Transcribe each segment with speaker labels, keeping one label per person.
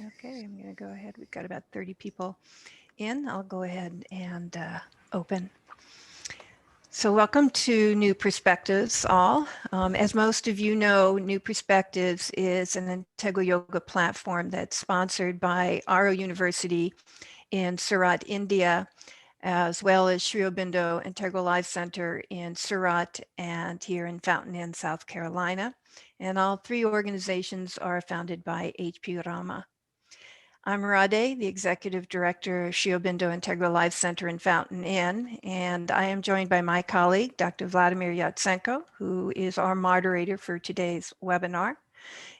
Speaker 1: Okay, I'm going to go ahead. We've got about 30 people in. I'll go ahead and open. So welcome to New Perspectives, all. As most of you know, New Perspectives is an integral yoga platform that's sponsored by Aro University in Surat, India, as well as Sri Aurobindo Integral Life Center in Surat and here in Fountain Inn, South Carolina. And all three organizations are founded by H.P. Rama. I'm Rade, the Executive Director of Sri Aurobindo Integral Life Center in Fountain Inn, and I am joined by my colleague, Dr. Vladimir Yatsenko, who is our moderator for today's webinar.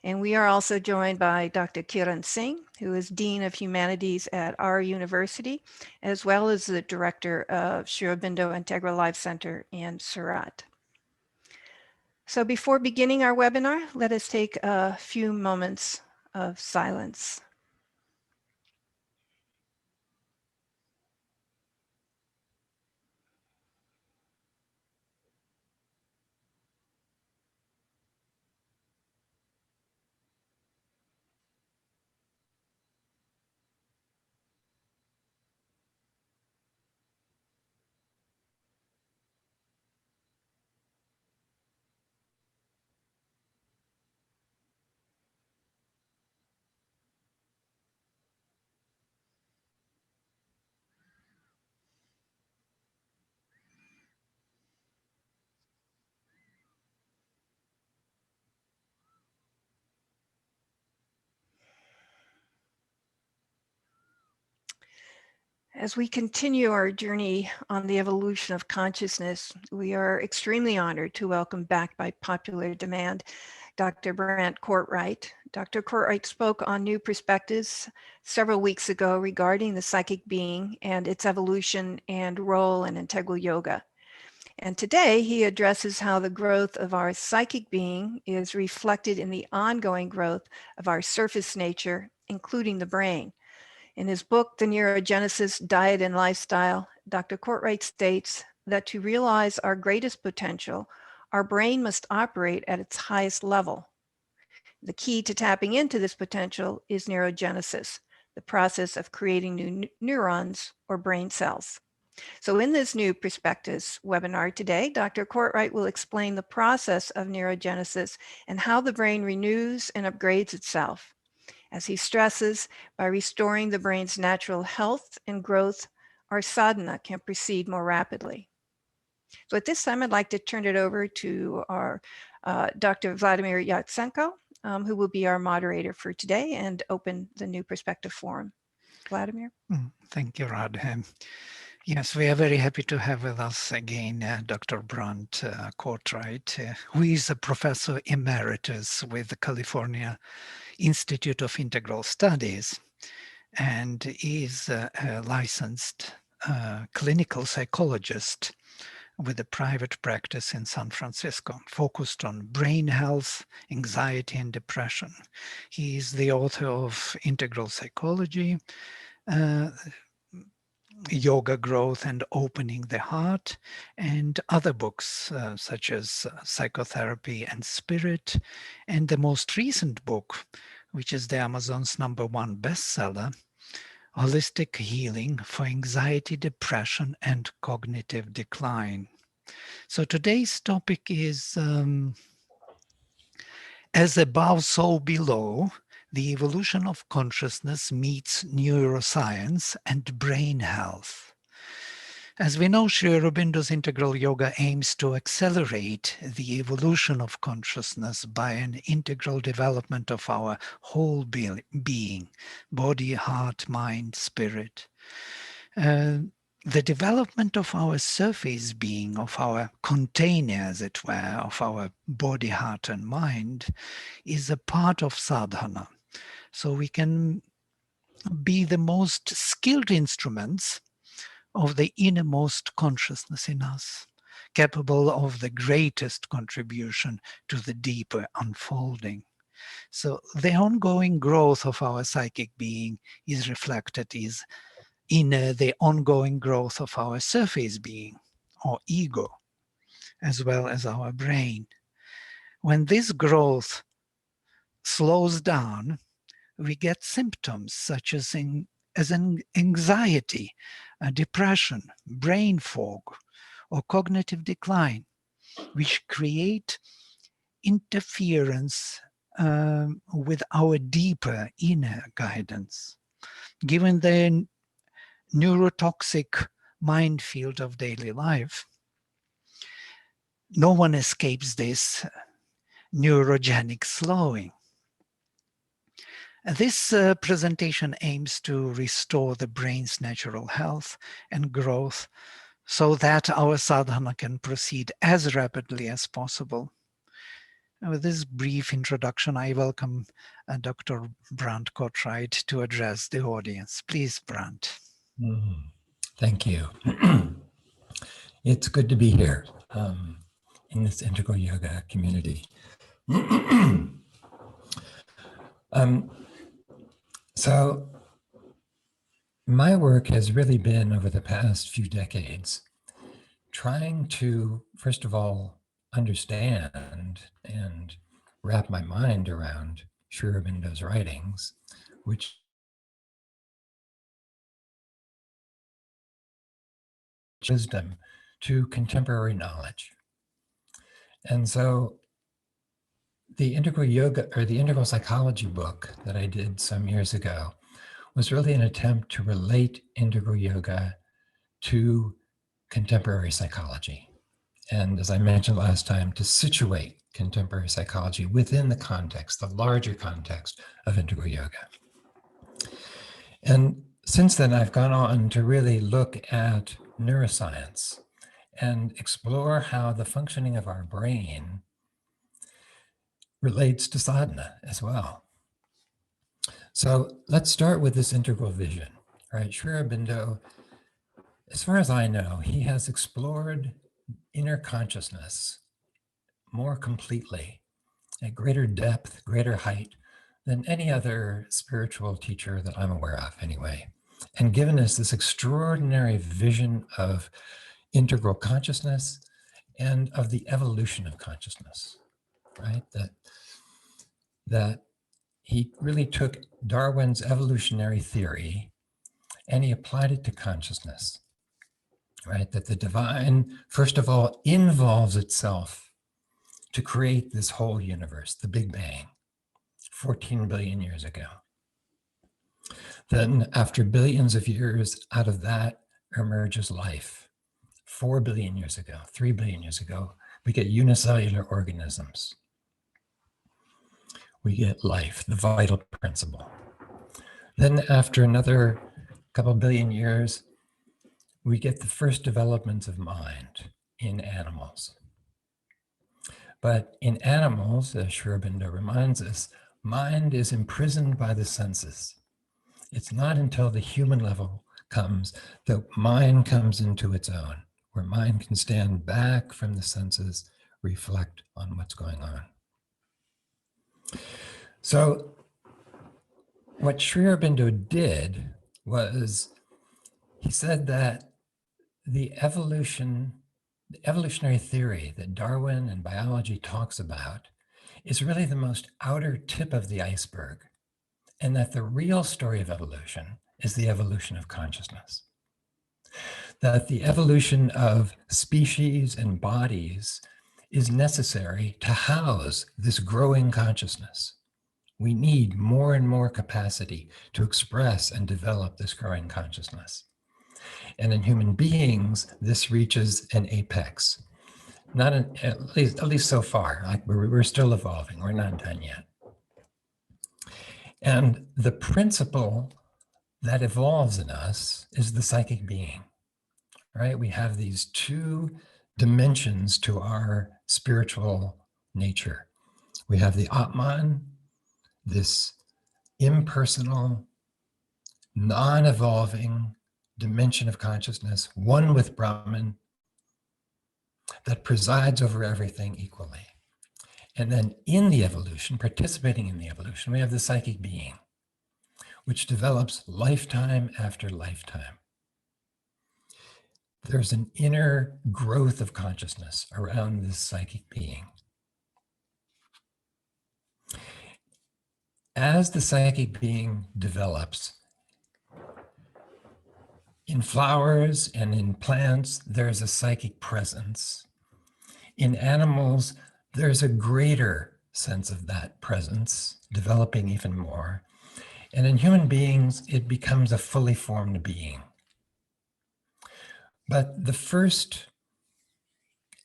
Speaker 1: And we are also joined by Dr. Kiran Singh, who is Dean of Humanities at our university, as well as the Director of Sri Aurobindo Integral Life Center in Surat. So before beginning our webinar, let us take a few moments of silence. As we continue our journey on the evolution of consciousness, we are extremely honored to welcome back by popular demand Dr. Brant Cortright. Dr. Cortright spoke on New Perspectives several weeks ago regarding the psychic being and its evolution and role in integral yoga. And today he addresses how the growth of our psychic being is reflected in the ongoing growth of our surface nature, including the brain. In his book, The Neurogenesis, Diet and Lifestyle, Dr. Cortright states that to realize our greatest potential, our brain must operate at its highest level. The key to tapping into this potential is neurogenesis, the process of creating new neurons or brain cells. So in this New Perspectives webinar today, Dr. Cortright will explain the process of neurogenesis and how the brain renews and upgrades itself. As he stresses, by restoring the brain's natural health and growth, our sadhana can proceed more rapidly. So at this time, I'd like to turn it over to our Dr. Vladimir Yatsenko, who will be our moderator for today and open the New Perspective Forum. Vladimir?
Speaker 2: Thank you, Radha. Yes, we are very happy to have with us again Dr. Brant Cortright, who is a professor emeritus with the California Institute of Integral Studies and is a licensed clinical psychologist with a private practice in San Francisco, focused on brain health, anxiety, and depression. He is the author of Integral Psychology, Yoga Growth and Opening the Heart, and other books such as Psychotherapy and Spirit, and the most recent book, which is the Amazon's #1 bestseller, Holistic Healing for Anxiety, Depression, and Cognitive Decline. So today's topic is As Above, So Below, the evolution of consciousness meets neuroscience and brain health. As we know, Sri Aurobindo's integral yoga aims to accelerate the evolution of consciousness by an integral development of our whole being, body, heart, mind, spirit. The development of our surface being, of our container, as it were, of our body, heart, and mind, is a part of sadhana. So we can be the most skilled instruments of the innermost consciousness in us, capable of the greatest contribution to the deeper unfolding. So the ongoing growth of our psychic being is reflected in the ongoing growth of our surface being, or ego, as well as our brain. When this growth slows down, we get symptoms such as anxiety, depression, brain fog, or cognitive decline, which create interference with our deeper inner guidance. Given the neurotoxic minefield of daily life, no one escapes this neurogenic slowing. This presentation aims to restore the brain's natural health and growth so that our sadhana can proceed as rapidly as possible. With this brief introduction, I welcome Dr. Brant Cortright to address the audience. Please, Brant.
Speaker 3: Thank you. It's good to be here in this integral yoga community. So my work has really been over the past few decades trying to, first of all, understand and wrap my mind around Sri Aurobindo's writings, which wisdom to contemporary knowledge. And so the integral yoga or the integral psychology book that I did some years ago was really an attempt to relate integral yoga to contemporary psychology. And as I mentioned last time, to situate contemporary psychology within the context, the larger context of integral yoga. And since then, I've gone on to really look at neuroscience and explore how the functioning of our brain relates to sadhana as well. So let's start with this integral vision, right? Sri Aurobindo, as far as I know, he has explored inner consciousness more completely, at greater depth, greater height than any other spiritual teacher that I'm aware of anyway, and given us this extraordinary vision of integral consciousness and of the evolution of consciousness, right? That he really took Darwin's evolutionary theory and he applied it to consciousness, right? That the divine, first of all, involves itself to create this whole universe, the Big Bang, 14 billion years ago. Then after billions of years, out of that emerges life. 4 billion years ago, 3 billion years ago, we get unicellular organisms. We get life, the vital principle. Then after another couple billion years, we get the first developments of mind in animals. But in animals, as Sri Aurobindo reminds us, mind is imprisoned by the senses. It's not until the human level comes that mind comes into its own, where mind can stand back from the senses, reflect on what's going on. So what Sri Aurobindo did was he said that the evolutionary theory that Darwin and biology talks about is really the most outer tip of the iceberg, and that the real story of evolution is the evolution of consciousness. That the evolution of species and bodies is necessary to house this growing consciousness. We need more and more capacity to express and develop this growing consciousness. And in human beings, this reaches an apex. Not at least so far. Like we're still evolving. We're not done yet. And the principle that evolves in us is the psychic being, right? We have these two dimensions to our spiritual nature. We have the Atman, this impersonal, non-evolving dimension of consciousness, one with Brahman, that presides over everything equally. And then in the evolution, participating in the evolution, we have the psychic being, which develops lifetime after lifetime. There's an inner growth of consciousness around this psychic being. as the psychic being develops, in flowers and in plants, there's a psychic presence. In animals, there's a greater sense of that presence, developing even more. And in human beings, it becomes a fully formed being. But the first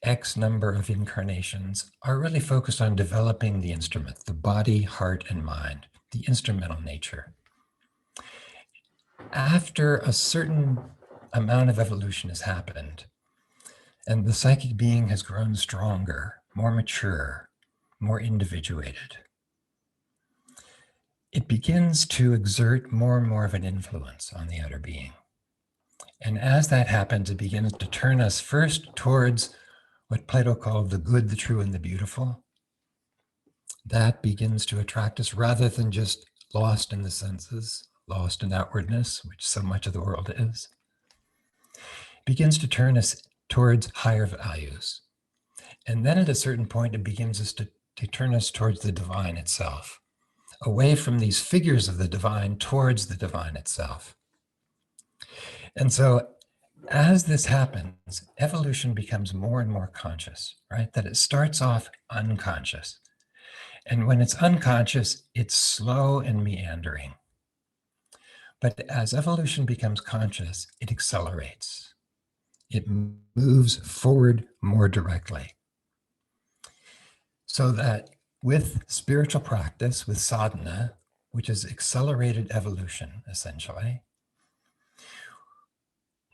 Speaker 3: X number of incarnations are really focused on developing the instrument, the body, heart, and mind, the instrumental nature. After a certain amount of evolution has happened, and the psychic being has grown stronger, more mature, more individuated, it begins to exert more and more of an influence on the outer being. And as that happens, it begins to turn us first towards what Plato called the good, the true, and the beautiful. That begins to attract us rather than just lost in the senses, lost in outwardness, which so much of the world is. It begins to turn us towards higher values. And then at a certain point, it begins to turn us towards the divine itself, away from these figures of the divine towards the divine itself. And so as this happens, evolution becomes more and more conscious, right? That it starts off unconscious. And when it's unconscious, it's slow and meandering. But as evolution becomes conscious, it accelerates. It moves forward more directly. So that with spiritual practice, with sadhana, which is accelerated evolution, essentially,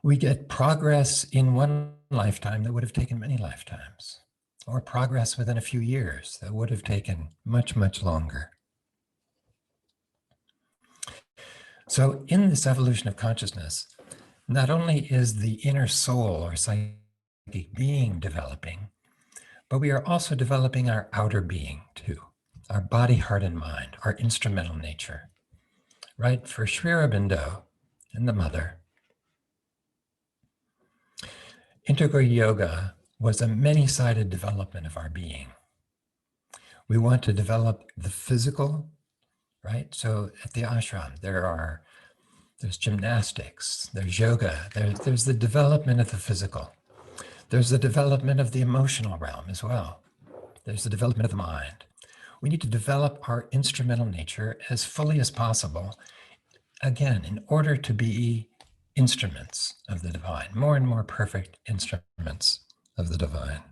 Speaker 3: we get progress in one lifetime that would have taken many lifetimes, or progress within a few years that would have taken much, much longer. So in this evolution of consciousness, not only is the inner soul or psychic being developing, but we are also developing our outer being too, our body, heart, and mind, our instrumental nature, right? For Sri Aurobindo and the mother, integral yoga was a many-sided development of our being. We want to develop the physical, right? So at the ashram, there's gymnastics, there's yoga, there's the development of the physical. There's the development of the emotional realm as well. There's the development of the mind. We need to develop our instrumental nature as fully as possible, again, in order to be instruments of the divine, more and more perfect instruments of the divine.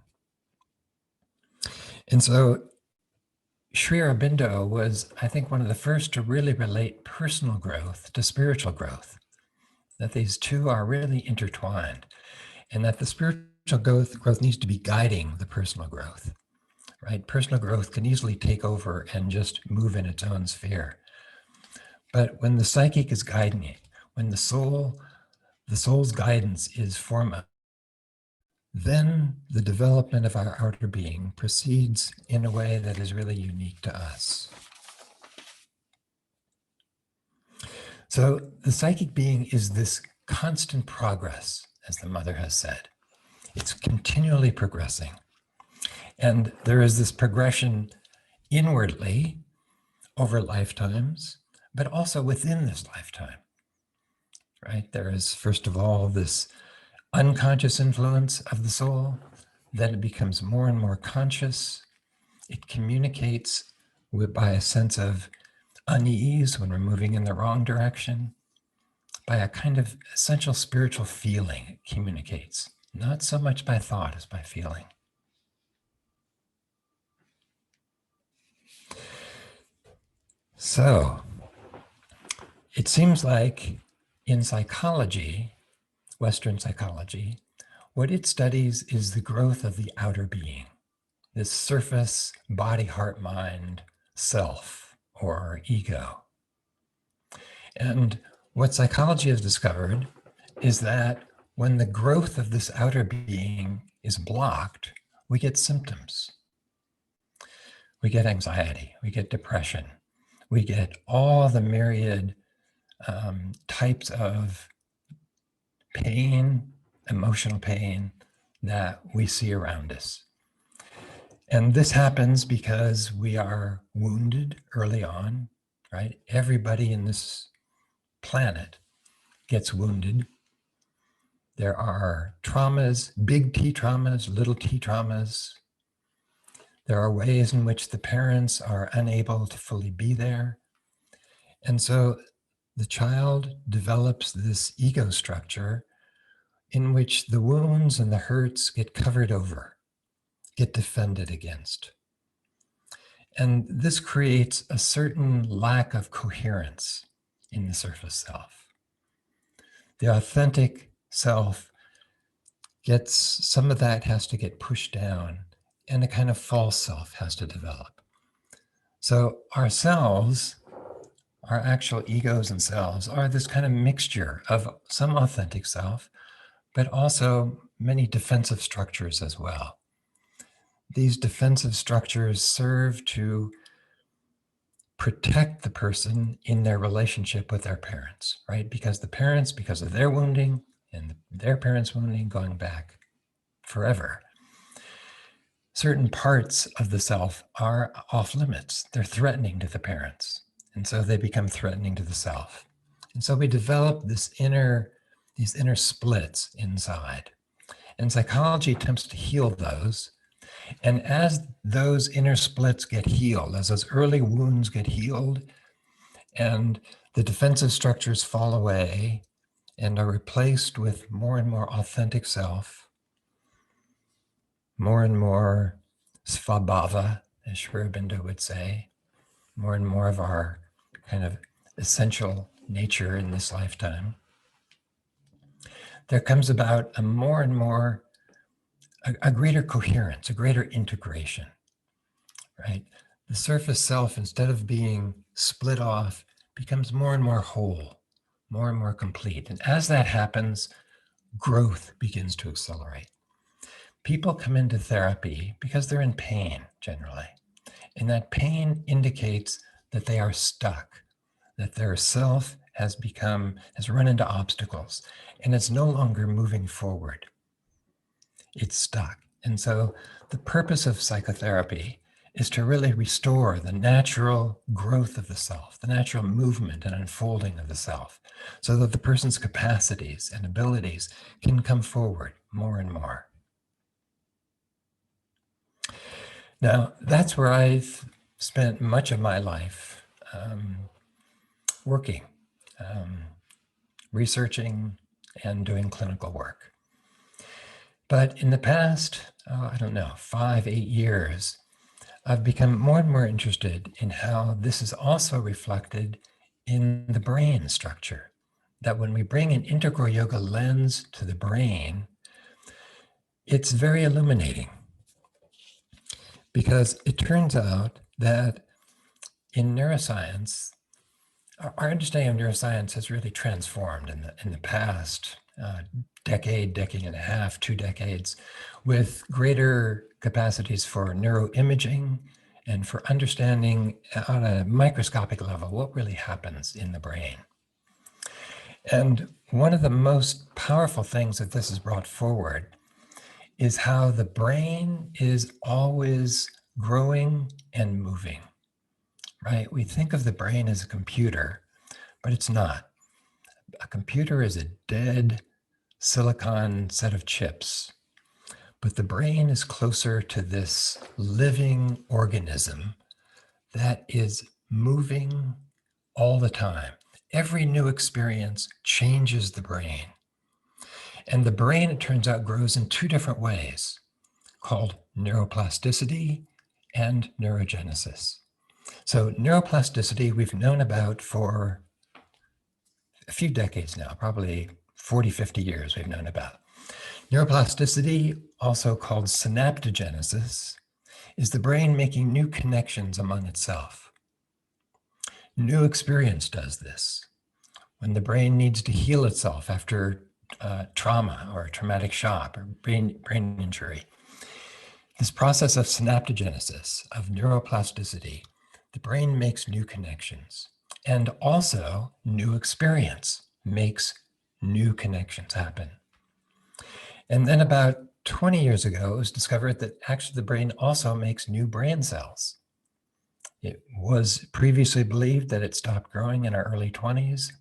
Speaker 3: And so Sri Aurobindo was, I think, one of the first to really relate personal growth to spiritual growth, that these two are really intertwined, and that the spiritual growth needs to be guiding the personal growth, right? Personal growth can easily take over and just move in its own sphere. But when the psychic is guiding it, when the soul's guidance is foremost, then the development of our outer being proceeds in a way that is really unique to us. So the psychic being is this constant progress, as the mother has said. It's continually progressing. And there is this progression inwardly over lifetimes, but also within this lifetime, right? There is, first of all, this unconscious influence of the soul, then it becomes more and more conscious. It communicates by a sense of unease when we're moving in the wrong direction, by a kind of essential spiritual feeling it communicates, not so much by thought as by feeling. So it seems like in psychology, Western psychology, what it studies is the growth of the outer being, this surface body, heart, mind, self, or ego. And what psychology has discovered is that when the growth of this outer being is blocked, we get symptoms. We get anxiety, we get depression, we get all the myriad types of pain, emotional pain that we see around us. And this happens because we are wounded early on right? Everybody in this planet gets wounded. There are traumas, big T traumas, little t traumas. There are ways in which the parents are unable to fully be there. And so the child develops this ego structure in which the wounds and the hurts get covered over, get defended against. And this creates a certain lack of coherence in the surface self. The authentic self gets, some of that has to get pushed down, and a kind of false self has to develop. So ourselves, our actual egos and selves, are this kind of mixture of some authentic self, but also many defensive structures as well. These defensive structures serve to protect the person in their relationship with their parents, right? Because the parents, because of their wounding and their parents' wounding going back forever, certain parts of the self are off limits. They're threatening to the parents. And so they become threatening to the self. And so we develop these inner splits inside. And psychology attempts to heal those. And as those inner splits get healed, as those early wounds get healed, and the defensive structures fall away and are replaced with more and more authentic self, more and more svabhava, as Sri Aurobindo would say, more and more of our kind of essential nature in this lifetime, there comes about a more and more, a greater coherence, a greater integration, right? The surface self, instead of being split off, becomes more and more whole, more and more complete. And as that happens, growth begins to accelerate. People come into therapy because they're in pain generally. And that pain indicates that they are stuck, that their self has run into obstacles, and it's no longer moving forward. It's stuck. And so the purpose of psychotherapy is to really restore the natural growth of the self, the natural movement and unfolding of the self, so that the person's capacities and abilities can come forward more and more. Now, that's where I've spent much of my life working, researching, and doing clinical work. But in the past, 5, 8 years, I've become more and more interested in how this is also reflected in the brain structure. That when we bring an integral yoga lens to the brain, it's very illuminating. Because it turns out that in neuroscience, our understanding of neuroscience has really transformed in the past decade and a half, 2 decades, with greater capacities for neuroimaging and for understanding on a microscopic level what really happens in the brain. And one of the most powerful things that this has brought forward is how the brain is always growing and moving, right? We think of the brain as a computer, but it's not. A computer is a dead silicon set of chips, but the brain is closer to this living organism that is moving all the time. Every new experience changes the brain. And the brain, it turns out, grows in 2 different ways, called neuroplasticity and neurogenesis. So neuroplasticity we've known about for a few decades now, probably 40, 50 years we've known about. Neuroplasticity, also called synaptogenesis, is the brain making new connections among itself. New experience does this. When the brain needs to heal itself after trauma or a traumatic shock or brain injury, this process of synaptogenesis, of neuroplasticity, the brain makes new connections. And also, new experience makes new connections happen. And then about 20 years ago, it was discovered that actually the brain also makes new brain cells. It was previously believed that it stopped growing in our early 20s.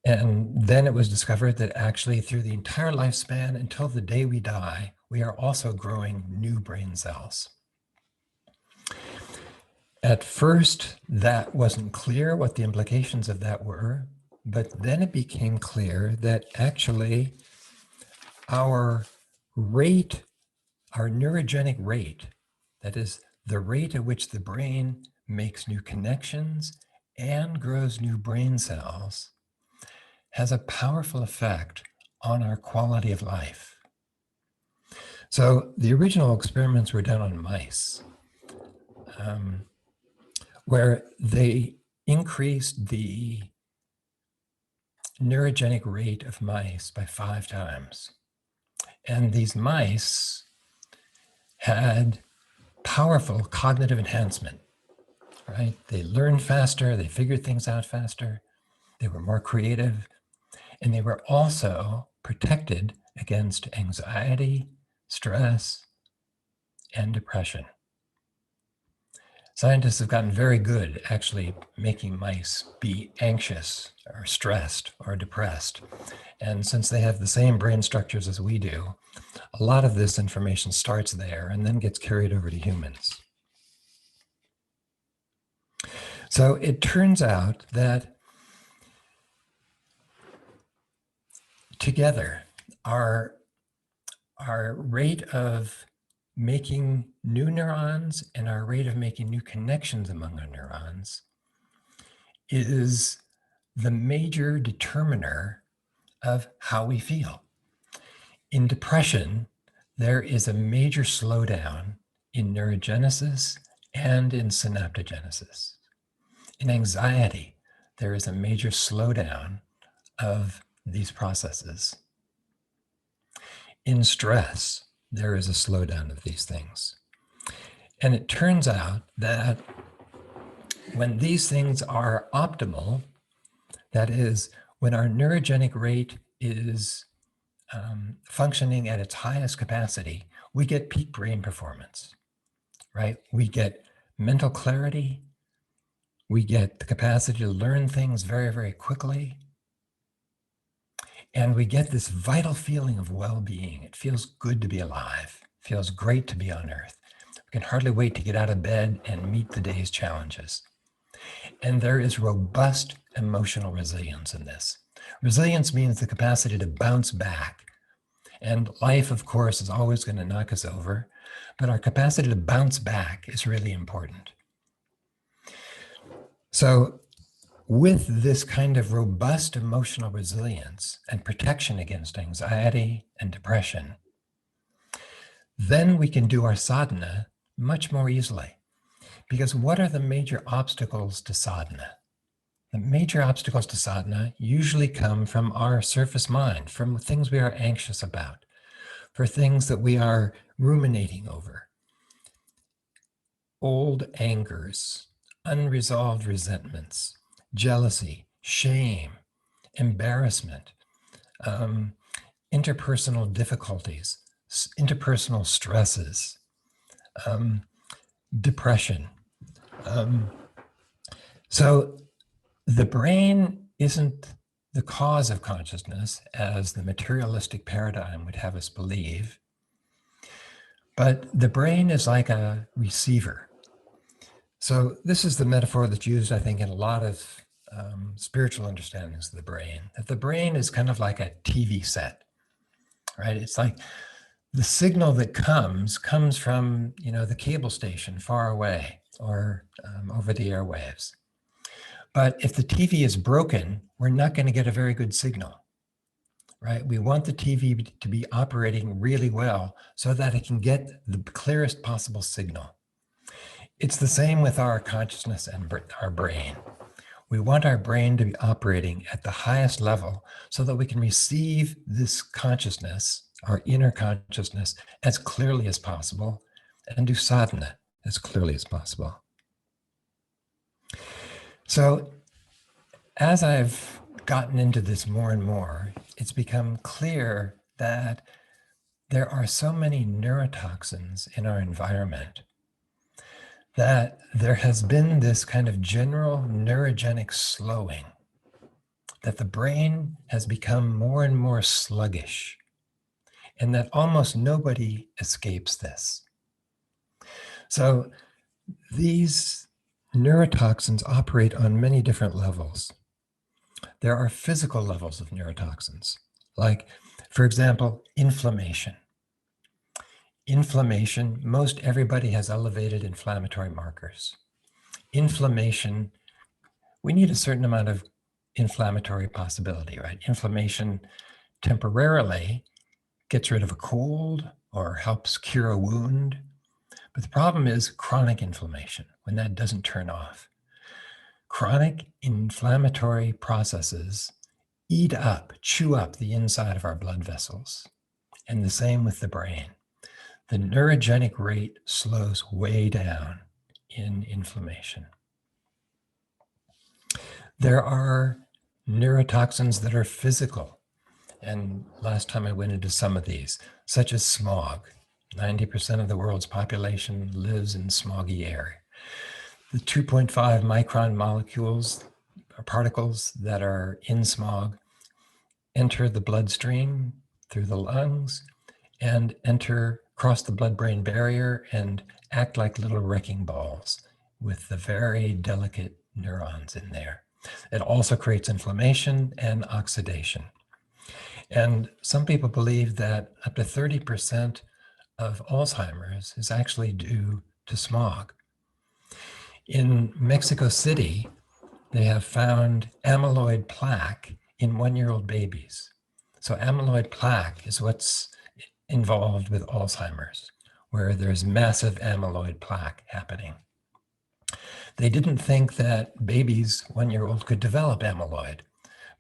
Speaker 3: And then it was discovered that actually through the entire lifespan until the day we die, we are also growing new brain cells. At first, that wasn't clear what the implications of that were, but then it became clear that actually our rate, our neurogenic rate, that is the rate at which the brain makes new connections and grows new brain cells, has a powerful effect on our quality of life. So the original experiments were done on mice, where they increased the neurogenic rate of mice by 5 times. And these mice had powerful cognitive enhancement, right? They learned faster, they figured things out faster, they were more creative, and they were also protected against anxiety, stress, and depression. Scientists have gotten very good actually making mice be anxious or stressed or depressed. And since they have the same brain structures as we do, a lot of this information starts there and then gets carried over to humans. So it turns out that together, our rate of making new neurons and our rate of making new connections among our neurons is the major determiner of how we feel. In depression, there is a major slowdown in neurogenesis and in synaptogenesis. In anxiety, there is a major slowdown of these processes. In stress, there is a slowdown of these things. And it turns out that when these things are optimal, that is, when our neurogenic rate is functioning at its highest capacity, we get peak brain performance, right? We get mental clarity. We get the capacity to learn things very, very quickly. And we get this vital feeling of well-being. It feels good to be alive. It feels great to be on Earth. We can hardly wait to get out of bed and meet the day's challenges. And there is robust emotional resilience in this. Resilience means the capacity to bounce back. And life, of course, is always going to knock us over, but our capacity to bounce back is really important. So with this kind of robust emotional resilience and protection against anxiety and depression, then we can do our sadhana much more easily. Because what are the major obstacles to sadhana? The major obstacles to sadhana usually come from our surface mind, from things we are anxious about, for things that we are ruminating over. Old angers, unresolved resentments, jealousy, shame, embarrassment, interpersonal difficulties, interpersonal stresses, depression. So the brain isn't the cause of consciousness, as the materialistic paradigm would have us believe, but the brain is like a receiver. So this is the metaphor that's used, I think, in a lot of spiritual understandings of the brain, that the brain is kind of like a TV set, right? It's like the signal that comes from, the cable station far away or over the airwaves. But if the TV is broken, we're not going to get a very good signal, right? We want the TV to be operating really well so that it can get the clearest possible signal. It's the same with our consciousness and our brain. We want our brain to be operating at the highest level so that we can receive this consciousness, our inner consciousness, as clearly as possible and do sadhana as clearly as possible. So as I've gotten into this more and more, it's become clear that there are so many neurotoxins in our environment that there has been this kind of general neurogenic slowing, that the brain has become more and more sluggish, and that almost nobody escapes this. So these neurotoxins operate on many different levels. There are physical levels of neurotoxins, like, for example, inflammation. Inflammation, most everybody has elevated inflammatory markers. Inflammation, we need a certain amount of inflammatory possibility, right? Inflammation temporarily gets rid of a cold or helps cure a wound. But the problem is chronic inflammation, when that doesn't turn off. Chronic inflammatory processes eat up, chew up the inside of our blood vessels. And the same with the brain. The neurogenic rate slows way down in inflammation. There are neurotoxins that are physical. And last time I went into some of these, such as smog. 90% of the world's population lives in smoggy air. The 2.5 micron molecules, or particles that are in smog, enter the bloodstream through the lungs and cross the blood-brain barrier and act like little wrecking balls with the very delicate neurons in there. It also creates inflammation and oxidation. And some people believe that up to 30% of Alzheimer's is actually due to smog. In Mexico City, they have found amyloid plaque in 1-year-old babies. So amyloid plaque is what's involved with Alzheimer's, where there's massive amyloid plaque happening. They didn't think that babies 1-year-old could develop amyloid,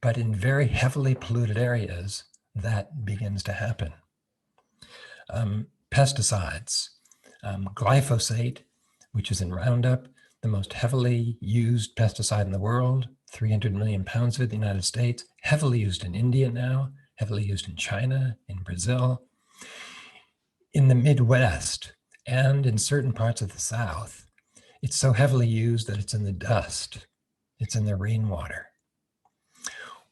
Speaker 3: but in very heavily polluted areas, that begins to happen. Pesticides, glyphosate, which is in Roundup, the most heavily used pesticide in the world, 300 million pounds of it in the United States, heavily used in India now, heavily used in China, in Brazil. In the Midwest and in certain parts of the South, it's so heavily used that it's in the dust, it's in the rainwater.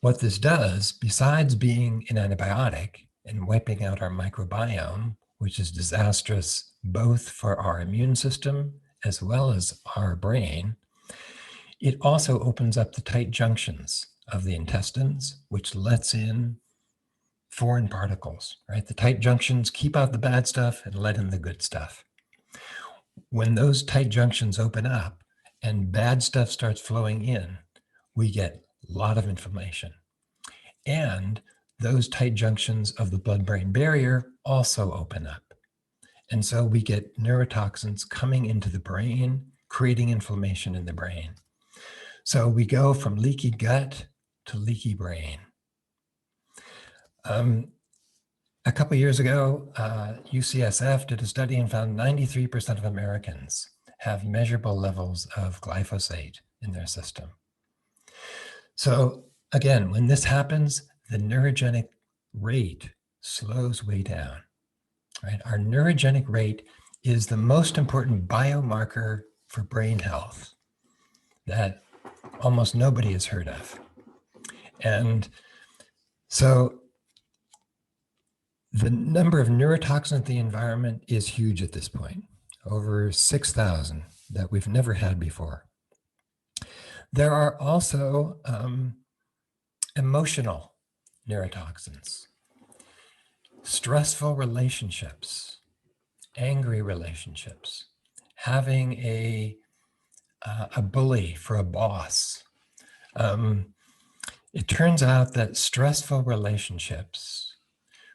Speaker 3: What this does, besides being an antibiotic and wiping out our microbiome, which is disastrous both for our immune system as well as our brain, it also opens up the tight junctions of the intestines, which lets in foreign particles, right? The tight junctions keep out the bad stuff and let in the good stuff. When those tight junctions open up and bad stuff starts flowing in, we get a lot of inflammation. And those tight junctions of the blood-brain barrier also open up. And so we get neurotoxins coming into the brain, creating inflammation in the brain. So we go from leaky gut to leaky brain. A couple of years ago, UCSF did a study and found 93% of Americans have measurable levels of glyphosate in their system. So again, when this happens, the neurogenic rate slows way down, right? Our neurogenic rate is the most important biomarker for brain health that almost nobody has heard of. And so the number of neurotoxins in the environment is huge at this point, over 6,000 that we've never had before. There are also emotional neurotoxins, stressful relationships, angry relationships, having a bully for a boss. It turns out that stressful relationships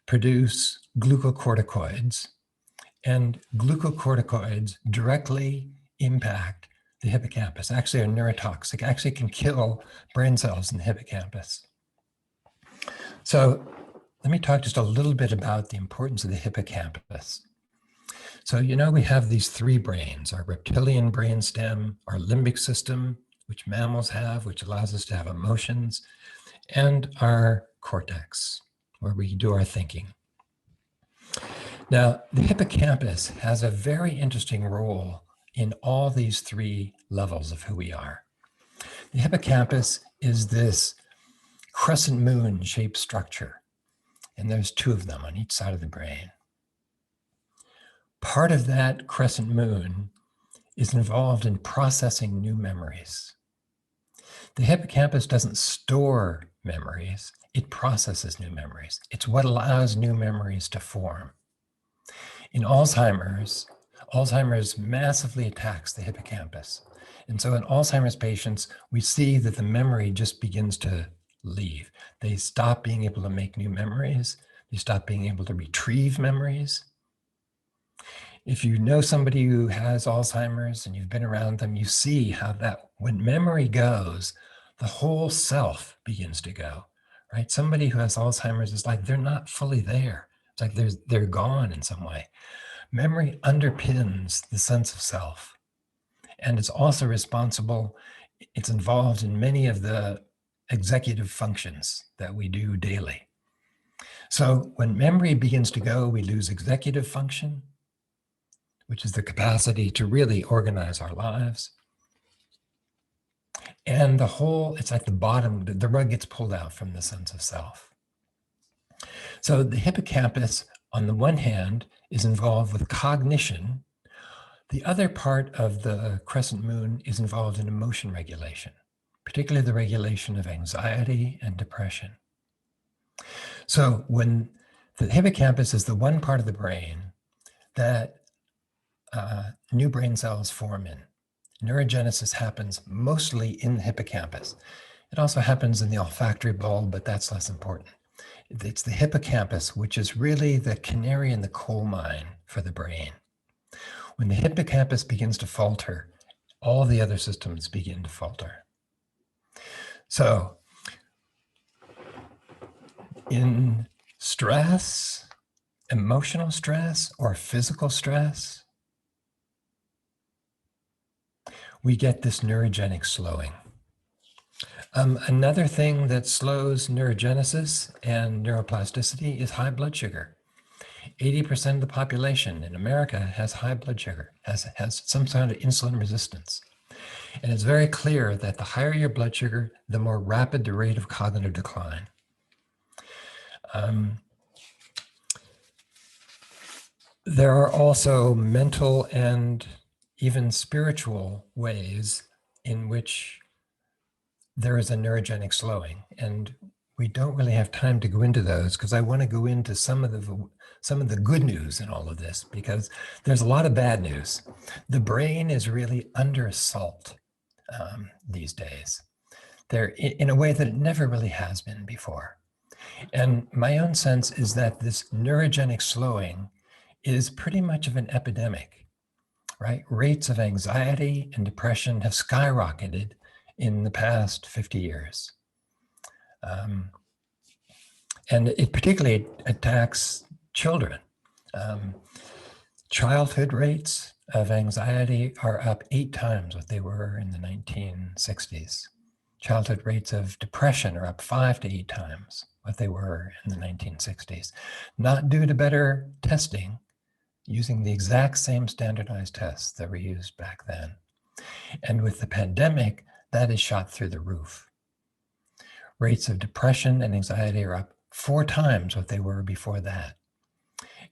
Speaker 3: produce glucocorticoids, and glucocorticoids directly impact the hippocampus, actually are neurotoxic, actually can kill brain cells in the hippocampus. So let me talk just a little bit about the importance of the hippocampus. So, you know, we have these three brains, our reptilian brainstem, our limbic system, which mammals have, which allows us to have emotions, and our cortex, where we do our thinking. Now, the hippocampus has a very interesting role in all these three levels of who we are. The hippocampus is this crescent moon shaped structure, and there's two of them on each side of the brain. Part of that crescent moon is involved in processing new memories. The hippocampus doesn't store memories, it processes new memories. It's what allows new memories to form. In Alzheimer's massively attacks the hippocampus. And so in Alzheimer's patients, we see that the memory just begins to leave. They stop being able to make new memories. They stop being able to retrieve memories. If you know somebody who has Alzheimer's and you've been around them, you see how that when memory goes, the whole self begins to go, right? Somebody who has Alzheimer's is like they're not fully there. It's like they're gone in some way. Memory underpins the sense of self. And it's also responsible, it's involved in many of the executive functions that we do daily. So when memory begins to go, we lose executive function, which is the capacity to really organize our lives. And the whole, it's like the bottom, the rug gets pulled out from the sense of self. So the hippocampus, on the one hand, is involved with cognition. The other part of the crescent moon is involved in emotion regulation, particularly the regulation of anxiety and depression. So when the hippocampus is the one part of the brain that new brain cells form in. Neurogenesis happens mostly in the hippocampus. It also happens in the olfactory bulb, but that's less important. It's the hippocampus, which is really the canary in the coal mine for the brain. When the hippocampus begins to falter, all the other systems begin to falter. So in stress, emotional stress or physical stress, we get this neurogenic slowing. Another thing that slows neurogenesis and neuroplasticity is high blood sugar. 80% of the population in America has high blood sugar, has some kind of insulin resistance. And it's very clear that the higher your blood sugar, the more rapid the rate of cognitive decline. There are also mental and even spiritual ways in which there is a neurogenic slowing. And we don't really have time to go into those because I want to go into some of the good news in all of this, because there's a lot of bad news. The brain is really under assault these days. They're in a way that it never really has been before. And my own sense is that this neurogenic slowing is pretty much of an epidemic, right? Rates of anxiety and depression have skyrocketed in the past 50 years. And it particularly attacks children. Childhood rates of anxiety are up 8 times what they were in the 1960s. Childhood rates of depression are up 5 to 8 times what they were in the 1960s. Not due to better testing, using the exact same standardized tests that were used back then. And with the pandemic, that is shot through the roof. Rates of depression and anxiety are up 4 times what they were before that.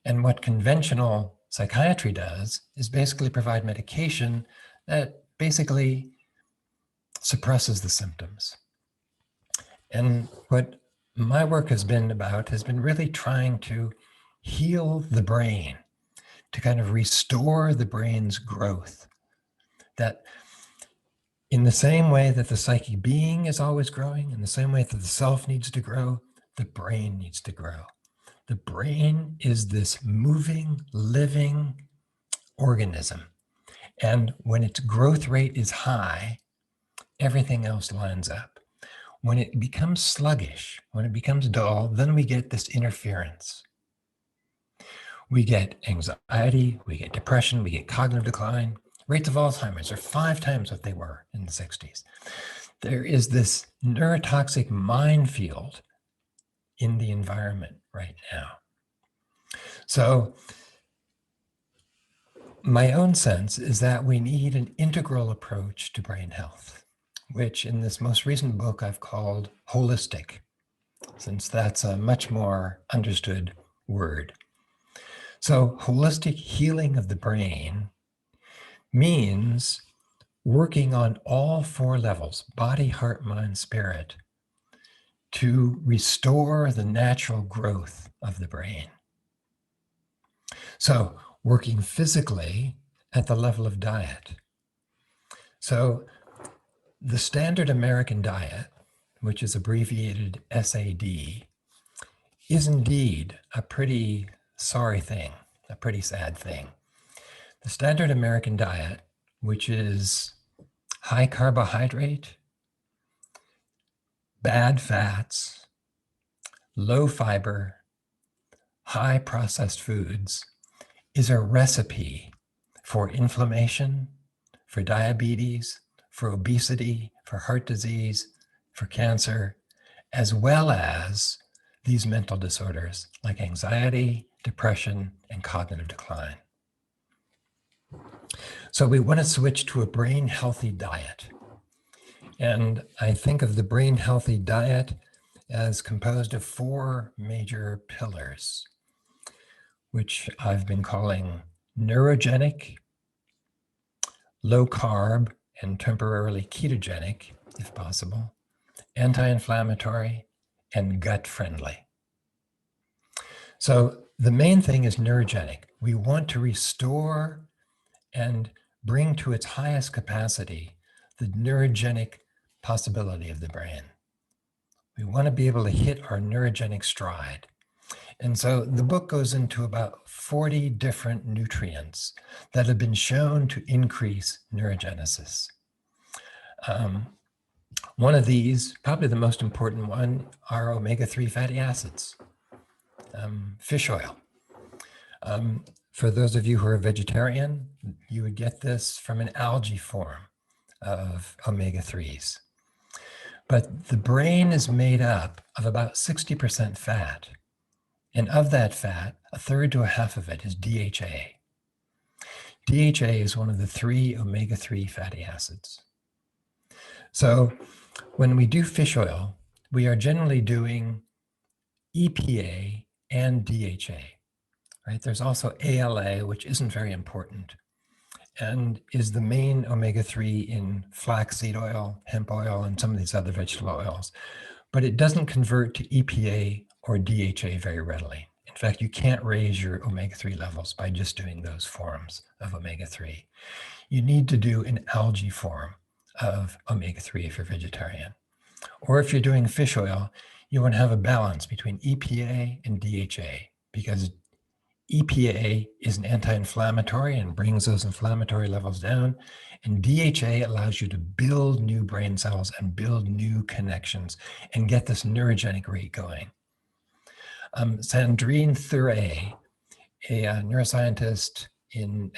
Speaker 3: And what conventional psychiatry does is basically provide medication that basically suppresses the symptoms. And what my work has been about has been really trying to heal the brain, to kind of restore the brain's growth. That in the same way that the psychic being is always growing, in the same way that the self needs to grow, the brain needs to grow. The brain is this moving, living organism. And when its growth rate is high, everything else lines up. When it becomes sluggish, when it becomes dull, then we get this interference. We get anxiety, we get depression, we get cognitive decline. Rates of Alzheimer's are 5 times what they were in the 60s. There is this neurotoxic minefield in the environment right now. So my own sense is that we need an integral approach to brain health, which in this most recent book I've called holistic, since that's a much more understood word. So holistic healing of the brain means working on all four levels, body, heart, mind, spirit, to restore the natural growth of the brain. So working physically at the level of diet. So the standard American diet, which is abbreviated SAD, is indeed a pretty sorry thing, a pretty sad thing. The standard American diet, which is high carbohydrate, bad fats, low fiber, high processed foods, is a recipe for inflammation, for diabetes, for obesity, for heart disease, for cancer, as well as these mental disorders like anxiety, depression, and cognitive decline. So we want to switch to a brain healthy diet. And I think of the brain healthy diet as composed of four major pillars, which I've been calling neurogenic, low carb, and temporarily ketogenic, if possible, anti-inflammatory, and gut friendly. So the main thing is neurogenic. We want to restore and bring to its highest capacity the neurogenic possibility of the brain. We want to be able to hit our neurogenic stride. And so the book goes into about 40 different nutrients that have been shown to increase neurogenesis. One of these, probably the most important one, are omega-3 fatty acids, fish oil. For those of you who are vegetarian, you would get this from an algae form of omega-3s. But the brain is made up of about 60% fat. And of that fat, a third to a half of it is DHA. DHA is one of the 3 omega-3 fatty acids. So when we do fish oil, we are generally doing EPA and DHA, right? There's also ALA, which isn't very important and is the main omega-3 in flaxseed oil, hemp oil, and some of these other vegetable oils. But it doesn't convert to EPA or DHA very readily. In fact, you can't raise your omega-3 levels by just doing those forms of omega-3. You need to do an algae form of omega-3 if you're vegetarian. Or if you're doing fish oil, you want to have a balance between EPA and DHA, because EPA is an anti-inflammatory and brings those inflammatory levels down. And DHA allows you to build new brain cells and build new connections and get this neurogenic rate going. Sandrine Thuray, a neuroscientist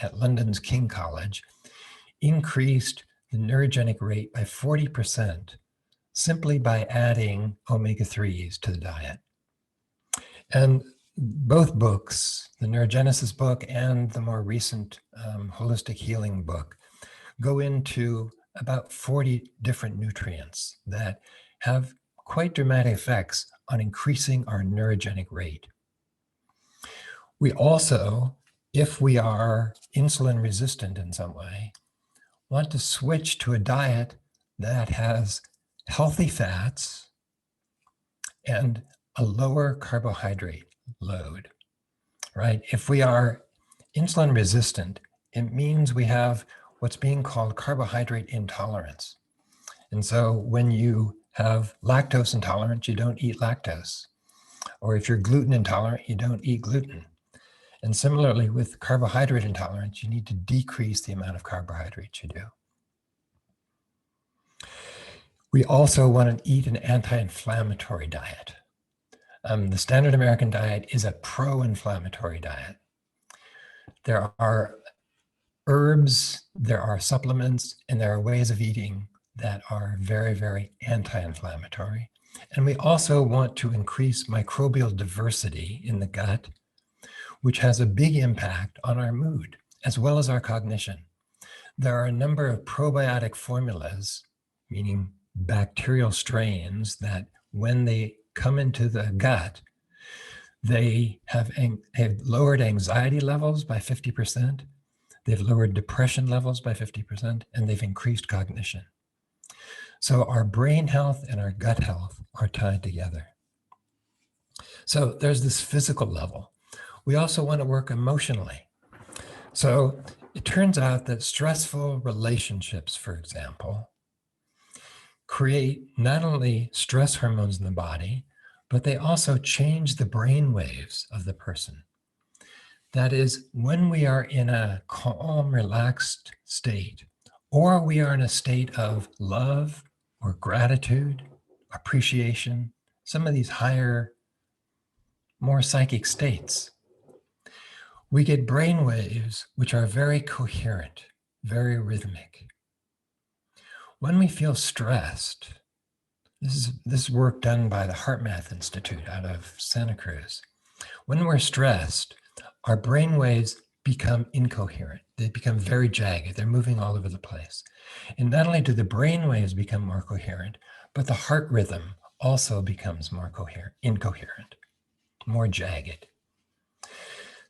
Speaker 3: at London's King College, increased the neurogenic rate by 40% simply by adding omega-3s to the diet. And both books, the neurogenesis book and the more recent holistic healing book, go into about 40 different nutrients that have quite dramatic effects on increasing our neurogenic rate. We also, if we are insulin resistant in some way, want to switch to a diet that has healthy fats and a lower carbohydrate load, right? If we are insulin resistant, it means we have what's being called carbohydrate intolerance. And so when you have lactose intolerance, you don't eat lactose. Or if you're gluten intolerant, you don't eat gluten. And similarly with carbohydrate intolerance, you need to decrease the amount of carbohydrates you do. We also want to eat an anti-inflammatory diet. The standard American diet is a pro-inflammatory diet. There are herbs, there are supplements, and there are ways of eating that are very, very anti-inflammatory. And we also want to increase microbial diversity in the gut, which has a big impact on our mood. as well as our cognition. There are a number of probiotic formulas, meaning bacterial strains, that when they come into the gut, they have lowered anxiety levels by 50%, they've lowered depression levels by 50%, and they've increased cognition. So our brain health and our gut health are tied together. So there's this physical level. We also want to work emotionally. So it turns out that stressful relationships, for example, create not only stress hormones in the body, but they also change the brain waves of the person. That is, when we are in a calm, relaxed state, or we are in a state of love or gratitude, appreciation, some of these higher, more psychic states, we get brain waves which are very coherent, very rhythmic. When we feel stressed, this is work done by the HeartMath Institute out of Santa Cruz. When we're stressed, our brain waves become incoherent. They become very jagged. They're moving all over the place. And not only do the brain waves become more coherent, but the heart rhythm also becomes more incoherent, more jagged.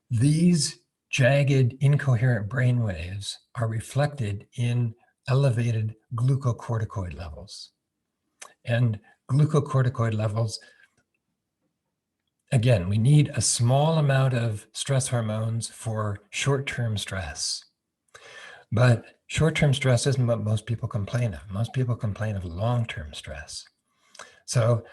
Speaker 3: These jagged, incoherent brain waves are reflected in elevated glucocorticoid levels. And glucocorticoid levels, again, we need a small amount of stress hormones for short-term stress. But short-term stress isn't what most people complain of. Most people complain of long-term stress. So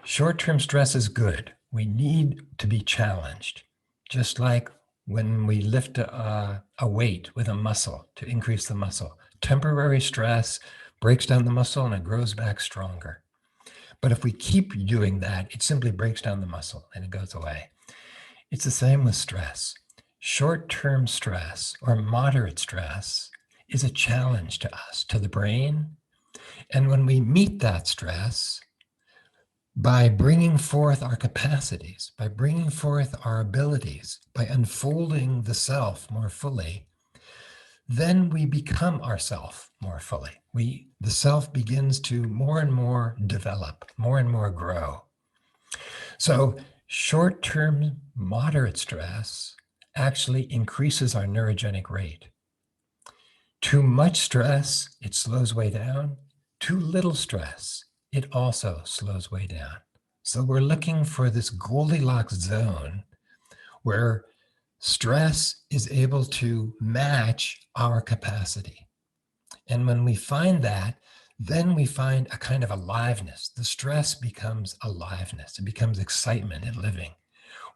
Speaker 3: short-term stress is good. We need to be challenged, just like when we lift a weight with a muscle to increase the muscle. Temporary stress breaks down the muscle and it grows back stronger. But if we keep doing that, it simply breaks down the muscle and it goes away. It's the same with stress. Short-term stress or moderate stress is a challenge to us, to the brain. And when we meet that stress, by bringing forth our capacities, by bringing forth our abilities, by unfolding the self more fully, then we become ourself more fully. The self begins to more and more develop, more and more grow. So short-term moderate stress actually increases our neurogenic rate. Too much stress, it slows way down. Too little stress, it also slows way down. So we're looking for this Goldilocks zone where stress is able to match our capacity. And when we find that, then we find a kind of aliveness. The stress becomes aliveness. It becomes excitement in living,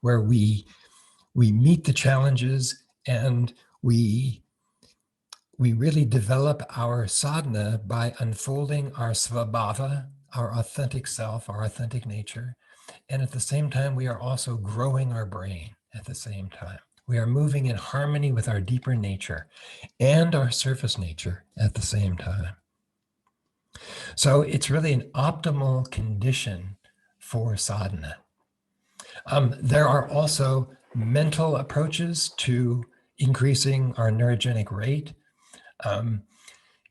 Speaker 3: where we meet the challenges and we really develop our sadhana by unfolding our svabhava, our authentic self, our authentic nature. And at the same time, we are also growing our brain at the same time. We are moving in harmony with our deeper nature and our surface nature at the same time. So it's really an optimal condition for sadhana. There are also mental approaches to increasing our neurogenic rate.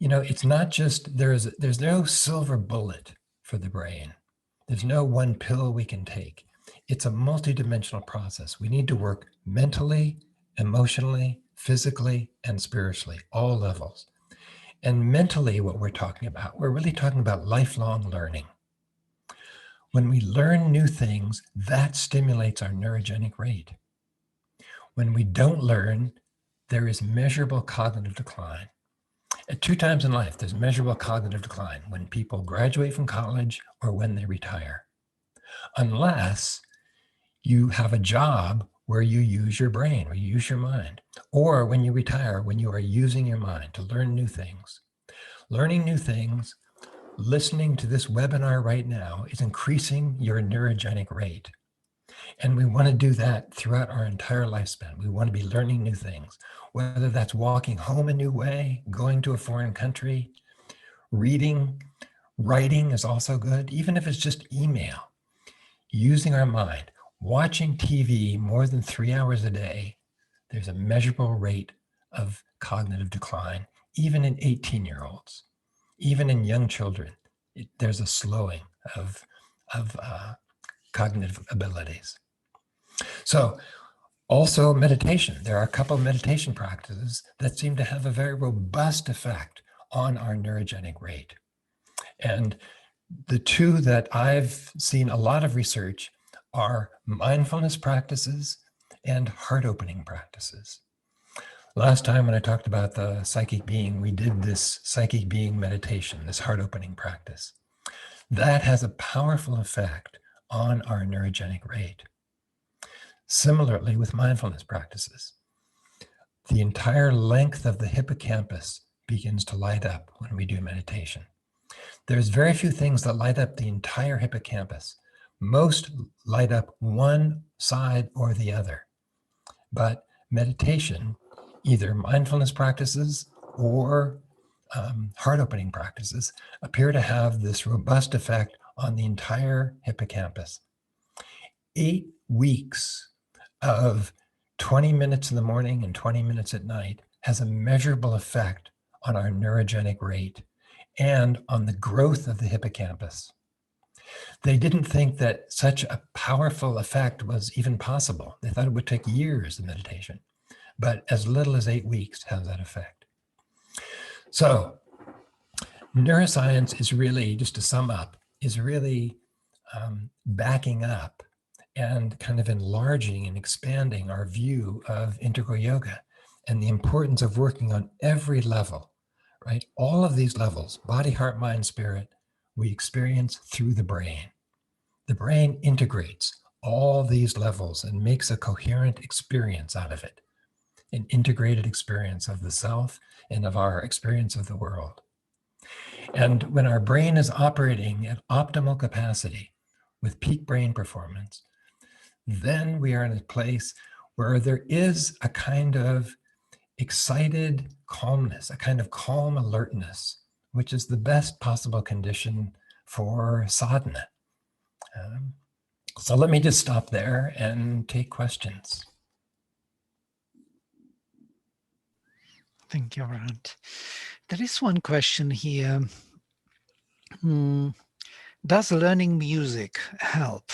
Speaker 3: It's not just, there's no silver bullet for the brain. There's no one pill we can take. It's a multidimensional process. We need to work mentally, emotionally, physically, and spiritually, all levels. And mentally, what we're talking about, we're really talking about lifelong learning. When we learn new things, that stimulates our neurogenic rate. When we don't learn, there is measurable cognitive decline. At 2 times in life, there's measurable cognitive decline when people graduate from college or when they retire. Unless you have a job where you use your brain, where you use your mind, or when you retire, when you are using your mind to learn new things. Learning new things, listening to this webinar right now is increasing your neurogenic rate. And we want to do that throughout our entire lifespan. We want to be learning new things, whether that's walking home a new way, going to a foreign country, reading, writing is also good, even if it's just email. Using our mind, watching TV more than 3 hours a day, there's a measurable rate of cognitive decline, even in 18-year-olds, even in young children. There's a slowing of cognitive abilities. So also meditation. There are a couple of meditation practices that seem to have a very robust effect on our neurogenic rate. And the two that I've seen a lot of research are mindfulness practices and heart-opening practices. Last time when I talked about the psychic being, we did this psychic being meditation, this heart-opening practice. That has a powerful effect on our neurogenic rate. Similarly with mindfulness practices, the entire length of the hippocampus begins to light up when we do meditation. There's very few things that light up the entire hippocampus. Most light up one side or the other. But meditation, either mindfulness practices or heart-opening practices, appear to have this robust effect on the entire hippocampus. 8 weeks of 20 minutes in the morning and 20 minutes at night has a measurable effect on our neurogenic rate and on the growth of the hippocampus. They didn't think that such a powerful effect was even possible. They thought it would take years of meditation, but as little as 8 weeks has that effect. So neuroscience is really, just to sum up, is really backing up and kind of enlarging and expanding our view of integral yoga and the importance of working on every level, right? All of these levels, body, heart, mind, spirit, we experience through the brain. The brain integrates all these levels and makes a coherent experience out of it, an integrated experience of the self and of our experience of the world. And when our brain is operating at optimal capacity with peak brain performance, then we are in a place where there is a kind of excited calmness, a kind of calm alertness, which is the best possible condition for sadhana. So let me just stop there and take questions.
Speaker 2: Thank you, Brant. There is one question here. Does learning music help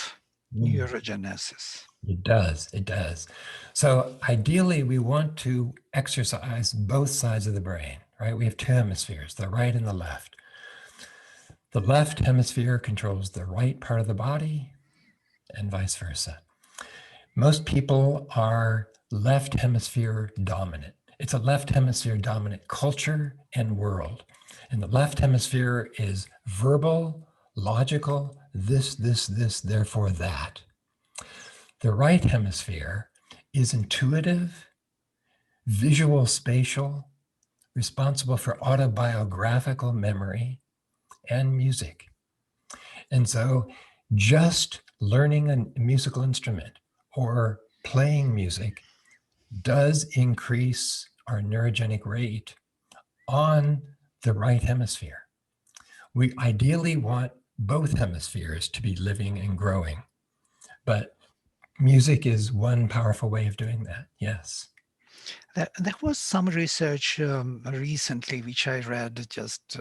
Speaker 2: neurogenesis?
Speaker 3: It does, it does. So ideally, we want to exercise both sides of the brain, right? We have two hemispheres, the right and the left. The left hemisphere controls the right part of the body and vice versa. Most people are left hemisphere dominant. It's a left hemisphere dominant culture and world. And the left hemisphere is verbal, logical, this, therefore that. The right hemisphere is intuitive, visual spatial, responsible for autobiographical memory and music. And so just learning a musical instrument or playing music does increase our neurogenic rate on the right hemisphere. We ideally want both hemispheres to be living and growing, but music is one powerful way of doing that, yes.
Speaker 2: There was some research recently, which I read just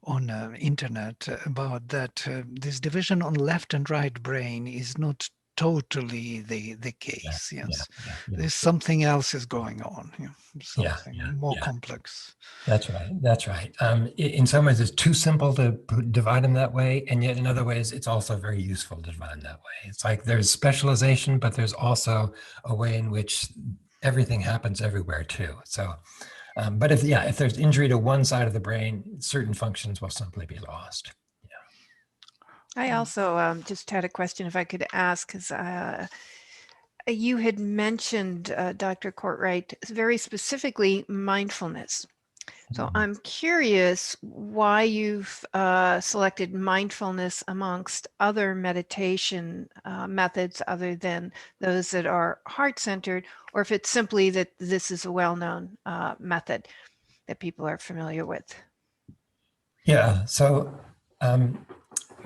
Speaker 2: on internet about that this division on left and right brain is not totally the case.
Speaker 3: Yeah,
Speaker 2: yes,
Speaker 3: yeah.
Speaker 2: There's something else is going on. Something more complex.
Speaker 3: That's right. In some ways, it's too simple to divide them that way, and yet in other ways, it's also very useful to divide them that way. It's like there's specialization, but there's also a way in which everything happens everywhere too. So, but if there's injury to one side of the brain, certain functions will simply be lost.
Speaker 1: I also just had a question if I could ask, because you had mentioned, Dr. Cortright, very specifically mindfulness. So I'm curious why you've selected mindfulness amongst other meditation methods other than those that are heart-centered, or if it's simply that this is a well-known method that people are familiar with.
Speaker 3: Yeah, so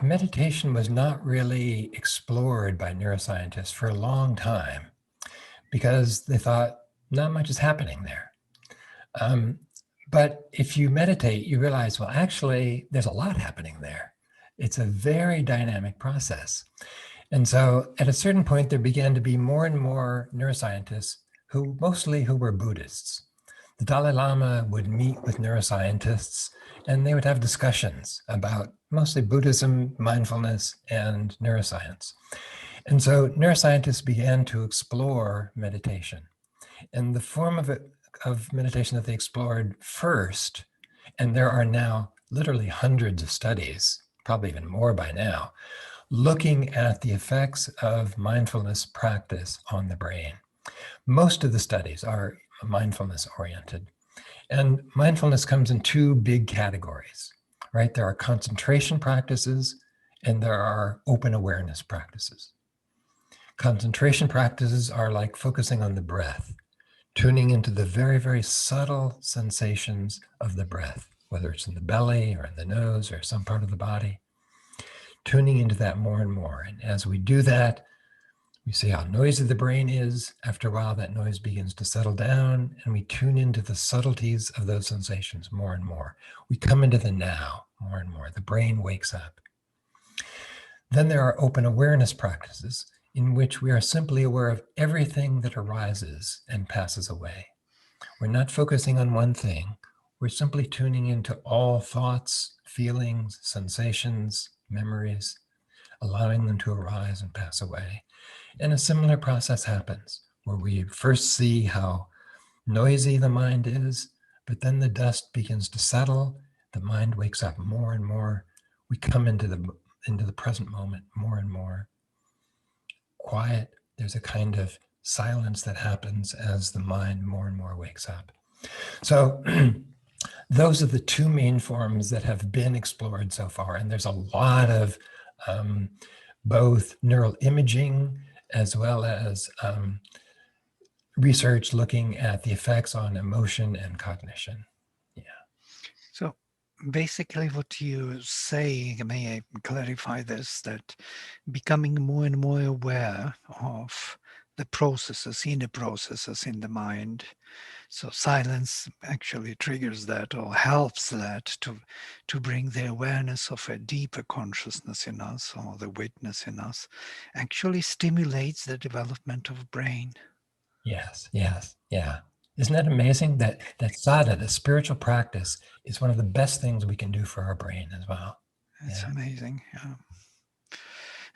Speaker 3: meditation was not really explored by neuroscientists for a long time because they thought not much is happening there. But if you meditate, you realize, well, actually, there's a lot happening there. It's a very dynamic process. And so at a certain point, there began to be more and more neuroscientists who were Buddhists. The Dalai Lama would meet with neuroscientists and they would have discussions about mostly Buddhism, mindfulness, and neuroscience. And so neuroscientists began to explore meditation. And the form of meditation that they explored first, and there are now literally hundreds of studies, probably even more by now, looking at the effects of mindfulness practice on the brain. Most of the studies are mindfulness oriented. And mindfulness comes in two big categories, right? There are concentration practices and there are open awareness practices. Concentration practices are like focusing on the breath, tuning into the very, very subtle sensations of the breath, whether it's in the belly or in the nose or some part of the body, tuning into that more and more. And as we do that, we see how noisy the brain is. After a while, that noise begins to settle down and we tune into the subtleties of those sensations more and more. We come into the now more and more. The brain wakes up. Then there are open awareness practices in which we are simply aware of everything that arises and passes away. We're not focusing on one thing. We're simply tuning into all thoughts, feelings, sensations, memories, allowing them to arise and pass away. And a similar process happens where we first see how noisy the mind is, but then the dust begins to settle. The mind wakes up more and more. We come into the present moment more and more. Quiet. There's a kind of silence that happens as the mind more and more wakes up. So those are the two main forms that have been explored so far. And there's a lot of both neural imaging as well as research looking at the effects on emotion and cognition. Yeah.
Speaker 2: So basically what you say, may I clarify this, that becoming more and more aware of the processes, inner processes in the mind. So silence actually triggers that or helps that to bring the awareness of a deeper consciousness in us or the witness in us, actually stimulates the development of brain.
Speaker 3: Yes, yeah. Isn't that amazing that sadhana, the spiritual practice, is one of the best things we can do for our brain as well?
Speaker 2: That's amazing. Yeah.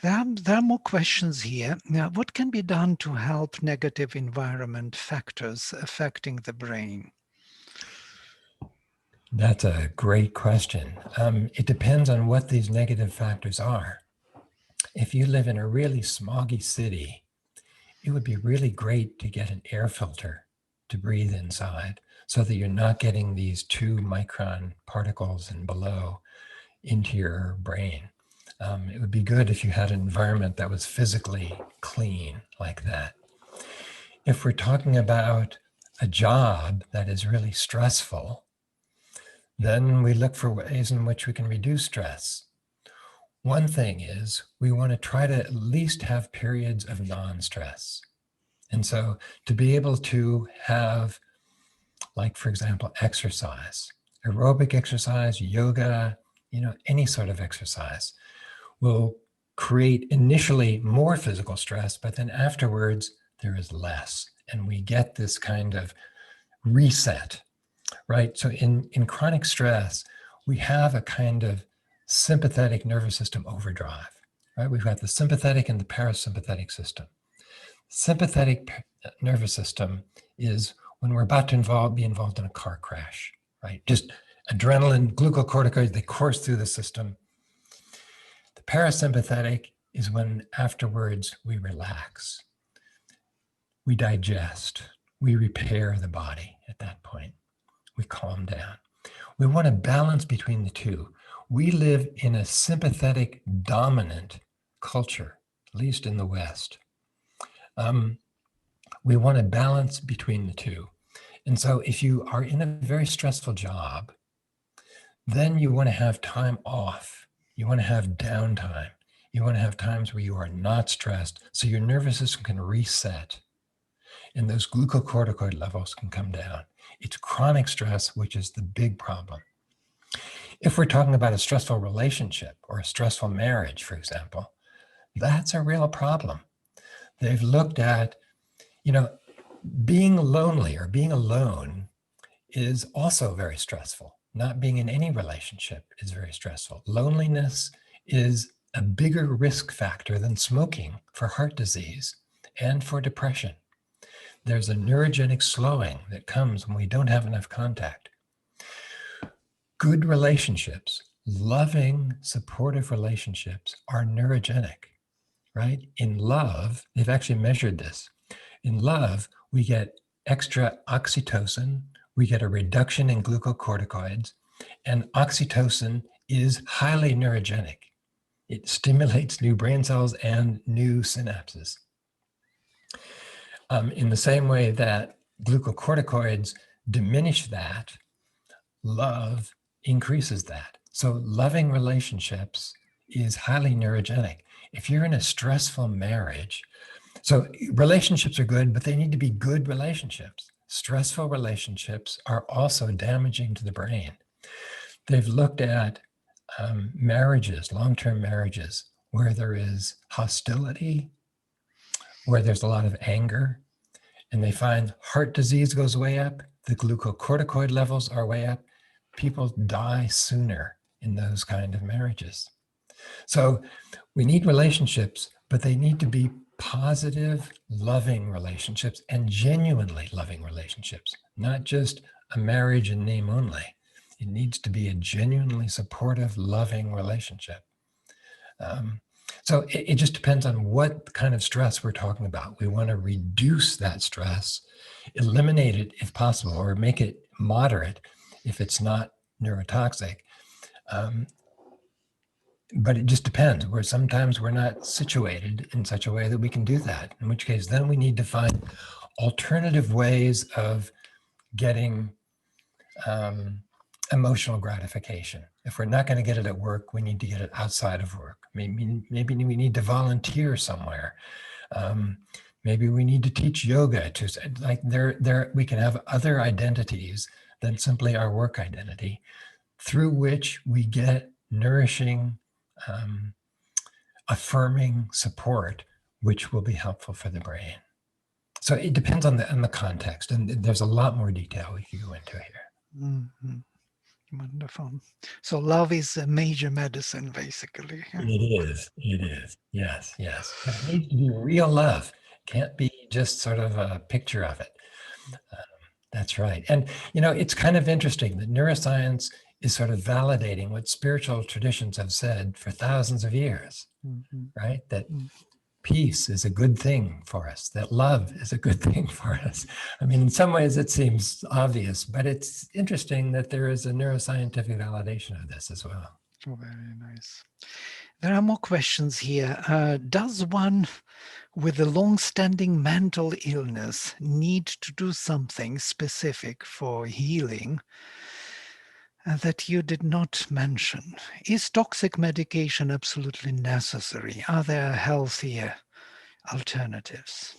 Speaker 2: There are more questions here. Now, what can be done to help negative environment factors affecting the brain?
Speaker 3: That's a great question. It depends on what these negative factors are. If you live in a really smoggy city, it would be really great to get an air filter to breathe inside so that you're not getting these 2-micron particles and below into your brain. It would be good if you had an environment that was physically clean like that. If we're talking about a job that is really stressful, then we look for ways in which we can reduce stress. One thing is we want to try to at least have periods of non-stress. And so to be able to have, like, for example, exercise, aerobic exercise, yoga, any sort of exercise will create initially more physical stress, but then afterwards there is less. And we get this kind of reset, right? So in chronic stress, we have a kind of sympathetic nervous system overdrive, right? We've got the sympathetic and the parasympathetic system. Sympathetic nervous system is when we're about to be involved in a car crash, right? Just adrenaline, glucocorticoids, they course through the system. The parasympathetic is when afterwards we relax, we digest, we repair the body at that point, we calm down. We want a balance between the two. We live in a sympathetic dominant culture, at least in the West. We want a balance between the two. And so if you are in a very stressful job, then you want to have time off. You want to have downtime. You want to have times where you are not stressed so your nervous system can reset. and those glucocorticoid levels can come down. It's chronic stress, which is the big problem. If we're talking about a stressful relationship or a stressful marriage, for example, that's a real problem. They've looked at, being lonely or being alone is also very stressful. Not being in any relationship is very stressful. Loneliness is a bigger risk factor than smoking for heart disease and for depression. There's a neurogenic slowing that comes when we don't have enough contact. Good relationships, loving, supportive relationships are neurogenic, right? In love, they've actually measured this. In love, we get extra oxytocin, we get a reduction in glucocorticoids, and oxytocin is highly neurogenic. It stimulates new brain cells and new synapses. In the same way that glucocorticoids diminish that, love increases that. So loving relationships is highly neurogenic. If you're in a stressful marriage, so relationships are good, but they need to be good relationships. Stressful relationships are also damaging to the brain. They've looked at marriages, long-term marriages, where there is hostility, where there's a lot of anger, and they find heart disease goes way up, the glucocorticoid levels are way up, people die sooner in those kind of marriages. So we need relationships, but they need to be positive, loving relationships and genuinely loving relationships, not just a marriage in name only. It needs to be a genuinely supportive, loving relationship. So it just depends on what kind of stress we're talking about. We want to reduce that stress, eliminate it if possible, or make it moderate if it's not neurotoxic. But it just depends. Sometimes we're not situated in such a way that we can do that, in which case then we need to find alternative ways of getting emotional gratification. If we're not going to get it at work, we need to get it outside of work. Maybe we need to volunteer somewhere. Maybe we need to teach yoga we can have other identities than simply our work identity, through which we get nourishing, affirming support, which will be helpful for the brain. So it depends on the context, and there's a lot more detail we could go into here.
Speaker 2: Mm-hmm. Wonderful. So love is a major medicine, basically.
Speaker 3: It is, yes. But it needs to be real love. Can't be just sort of a picture of it. That's right. And, it's kind of interesting that neuroscience is sort of validating what spiritual traditions have said for thousands of years, right? That peace is a good thing for us, that love is a good thing for us. I mean, in some ways it seems obvious, but it's interesting that there is a neuroscientific validation of this as well.
Speaker 2: Oh, very nice. There are more questions here. Does one with a long-standing mental illness need to do something specific for healing that you did not mention? Is toxic medication absolutely necessary? Are there healthier alternatives?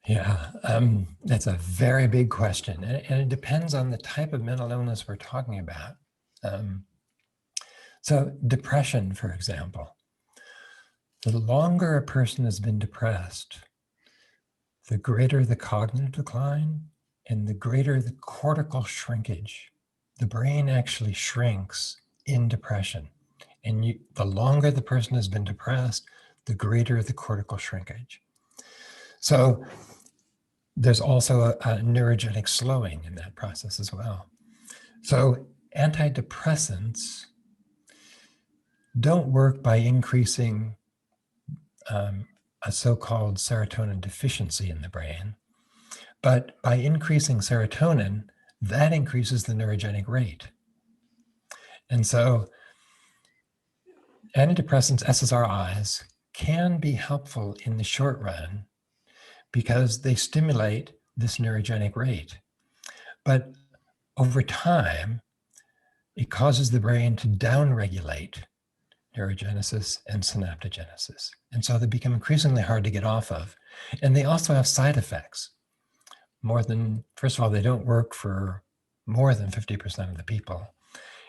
Speaker 3: Yeah, that's a very big question. And it depends on the type of mental illness we're talking about. So depression, for example, the longer a person has been depressed, the greater the cognitive decline and the greater the cortical shrinkage. The brain actually shrinks in depression. And the longer the person has been depressed, the greater the cortical shrinkage. So there's also a neurogenic slowing in that process as well. So antidepressants don't work by increasing a so-called serotonin deficiency in the brain, but by increasing serotonin, that increases the neurogenic rate. And so antidepressants, SSRIs, can be helpful in the short run because they stimulate this neurogenic rate. But over time, it causes the brain to downregulate neurogenesis, and synaptogenesis. And so they become increasingly hard to get off of. And they also have side effects. First of all, they don't work for more than 50% of the people.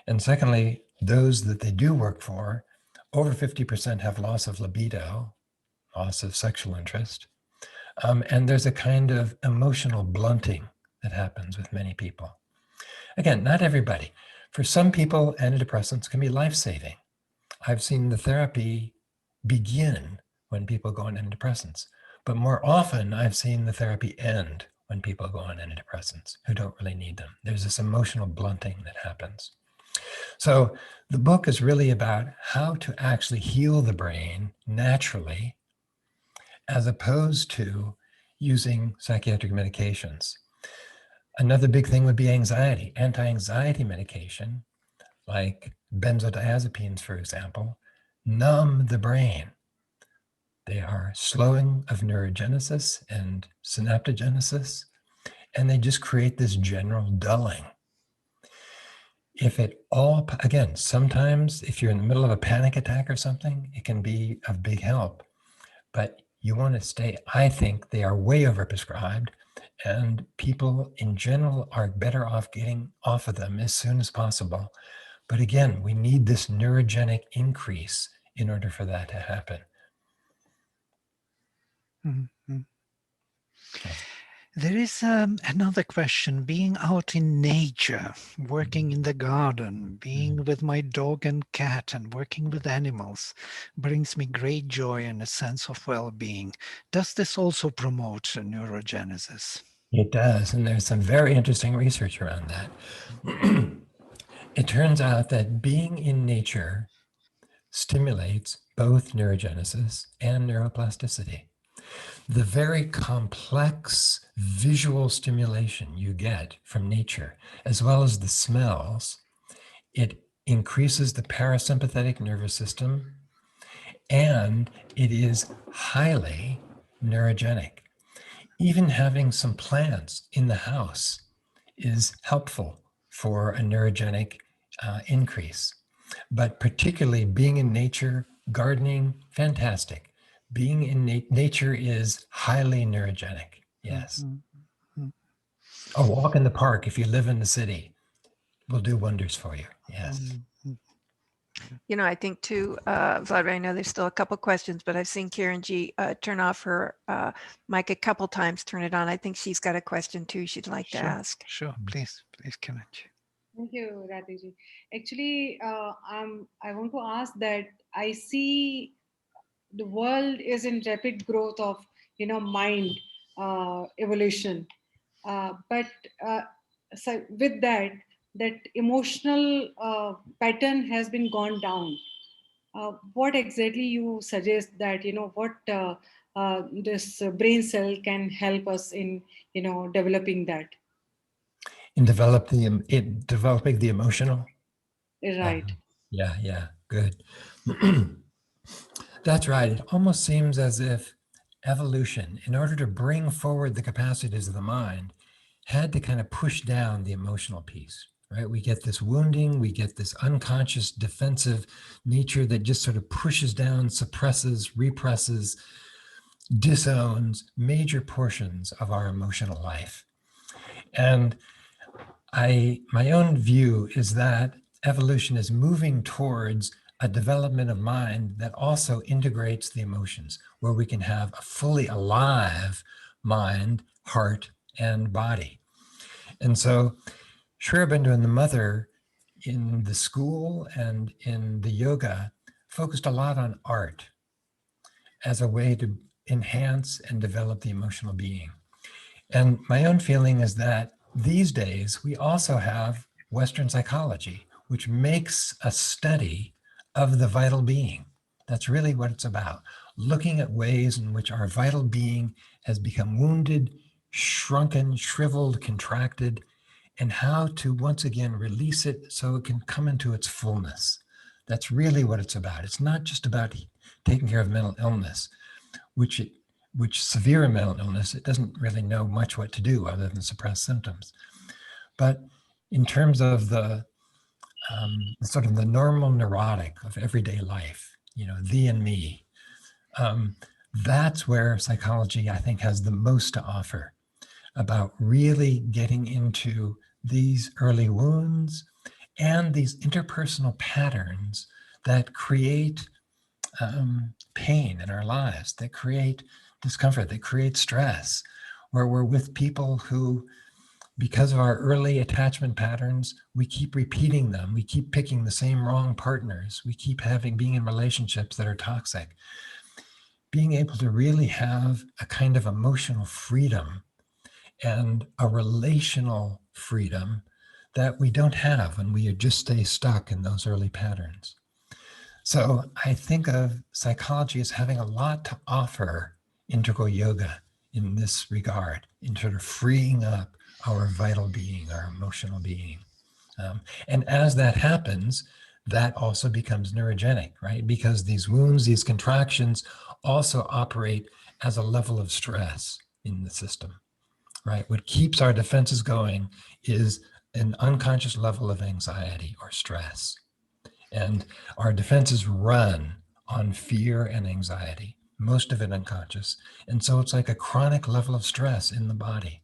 Speaker 3: And secondly, those that they do work for, over 50% have loss of libido, loss of sexual interest. And there's a kind of emotional blunting that happens with many people. Again, not everybody. For some people, antidepressants can be life-saving. I've seen the therapy begin when people go on antidepressants, but more often I've seen the therapy end when people go on antidepressants who don't really need them. There's this emotional blunting that happens. So the book is really about how to actually heal the brain naturally, as opposed to using psychiatric medications. Another big thing would be anxiety. Anti-anxiety medication, like benzodiazepines, for example, numb the brain. They are slowing of neurogenesis and synaptogenesis, and they just create this general dulling. Again, sometimes if you're in the middle of a panic attack or something, it can be of big help. But you want to stay, I think they are way overprescribed, and people in general are better off getting off of them as soon as possible. But again, we need this neurogenic increase in order for that to happen.
Speaker 2: Mhm. There is another question. Being out in nature, working in the garden, being with my dog and cat, and working with animals brings me great joy and a sense of well-being. Does this also promote neurogenesis?
Speaker 3: It does, and there's some very interesting research around that. It turns out that being in nature stimulates both neurogenesis and neuroplasticity. The very complex visual stimulation you get from nature, as well as the smells, it increases the parasympathetic nervous system, and it is highly neurogenic. Even having some plants in the house is helpful for a neurogenic increase. But particularly being in nature, gardening, fantastic. Being in nature is highly neurogenic. Yes.
Speaker 2: Mm-hmm.
Speaker 3: A walk in the park, if you live in the city, will do wonders for you. Yes.
Speaker 2: Mm-hmm.
Speaker 1: You know, I think too, Vladimir, I know there's still a couple questions, but I've seen Karen G turn off her mic a couple times, turn it on. I think she's got a question too she'd like to ask.
Speaker 2: Sure, please, Karen.
Speaker 4: Thank you, Radhiji. Actually, I want to ask that I see the world is in rapid growth of, mind evolution. But so with that emotional pattern has been gone down. What exactly you suggest that, what this brain cell can help us in, developing that?
Speaker 3: In developing the emotional?
Speaker 4: Right.
Speaker 3: Yeah, good. That's right. It almost seems as if evolution, in order to bring forward the capacities of the mind, had to kind of push down the emotional piece, right? We get this wounding, we get this unconscious defensive nature that just sort of pushes down, suppresses, represses, disowns major portions of our emotional life. And my own view is that evolution is moving towards a development of mind that also integrates the emotions, where we can have a fully alive mind, heart, and body. And so Sri Aurobindo and the mother in the school and in the yoga focused a lot on art as a way to enhance and develop the emotional being. And my own feeling is that these days we also have Western psychology, which makes a study of the vital being. That's really what it's about, looking at ways in which our vital being has become wounded, shrunken, shriveled, contracted, and how to once again release it so it can come into its fullness. That's really what it's about. It's not just about taking care of mental illness, which severe mental illness, it doesn't really know much what to do other than suppress symptoms. But in terms of the sort of the normal neurotic of everyday life, thee and me. That's where psychology, I think, has the most to offer about really getting into these early wounds and these interpersonal patterns that create pain in our lives, that create discomfort, that create stress, where we're with people who, because of our early attachment patterns, we keep repeating them. We keep picking the same wrong partners. We keep being in relationships that are toxic. Being able to really have a kind of emotional freedom and a relational freedom that we don't have when we just stay stuck in those early patterns. So I think of psychology as having a lot to offer integral yoga in this regard, in sort of freeing up our vital being, our emotional being. And as that happens, that also becomes neurogenic, right? Because these wounds, these contractions also operate as a level of stress in the system, right? What keeps our defenses going is an unconscious level of anxiety or stress. And our defenses run on fear and anxiety, most of it unconscious. And so it's like a chronic level of stress in the body.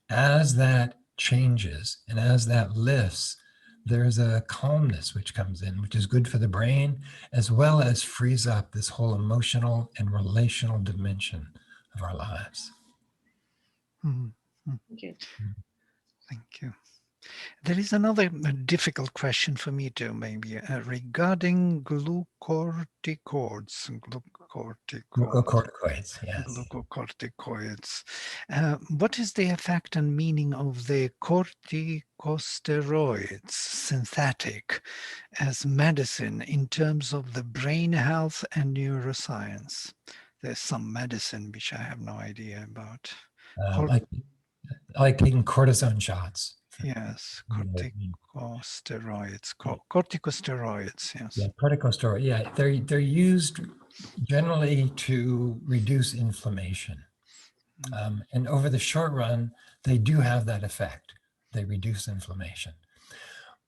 Speaker 3: As that changes and as that lifts, there's a calmness which comes in, which is good for the brain, as well as frees up this whole emotional and relational dimension of our lives.
Speaker 2: Mhm.
Speaker 4: Thank you.
Speaker 2: Thank you. There is another difficult question for me too, maybe, regarding glucocorticoids.
Speaker 3: Glucocorticoids, yes.
Speaker 2: Glucocorticoids. What is the effect and meaning of the corticosteroids, synthetic, as medicine in terms of the brain health and neuroscience? There's some medicine which I have no idea about.
Speaker 3: Like taking cortisone shots.
Speaker 2: Yes, corticosteroids. Corticosteroids, yes.
Speaker 3: Yeah, corticosteroid. Yeah, they're used generally to reduce inflammation. And over the short run, they do have that effect. They reduce inflammation.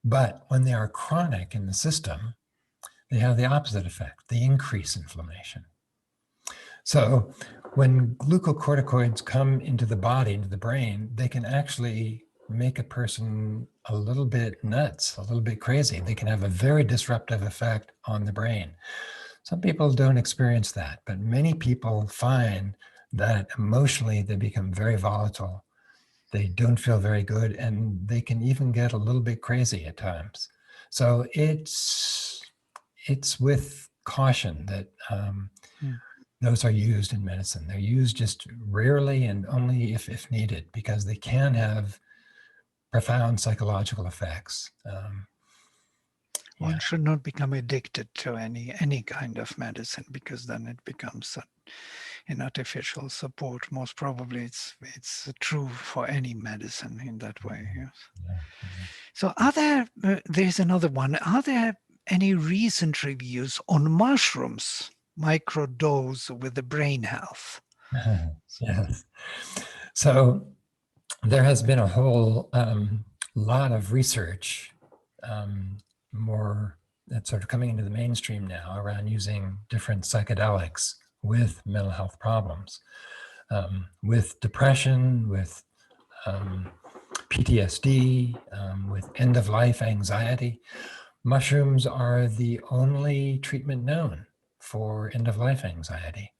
Speaker 3: But when they are chronic in the system, they have the opposite effect. They increase inflammation. So when glucocorticoids come into the body, into the brain, they can actually make a person a little bit nuts, a little bit crazy. They can have a very disruptive effect on the brain. Some people don't experience that, but many people find that emotionally they become very volatile. They don't feel very good, and they can even get a little bit crazy at times. So it's with caution that those are used in medicine. They're used just rarely and only if needed, because they can have profound psychological effects.
Speaker 2: One should not become addicted to any kind of medicine, because then it becomes an artificial support. Most probably it's true for any medicine in that way. Yes. So there's another one. Are there any recent reviews on mushrooms, microdose with the brain health?
Speaker 3: Yes. So there has been a whole lot of research, more that's sort of coming into the mainstream now, around using different psychedelics with mental health problems, with depression, with PTSD, with end-of-life anxiety. Mushrooms are the only treatment known for end-of-life anxiety.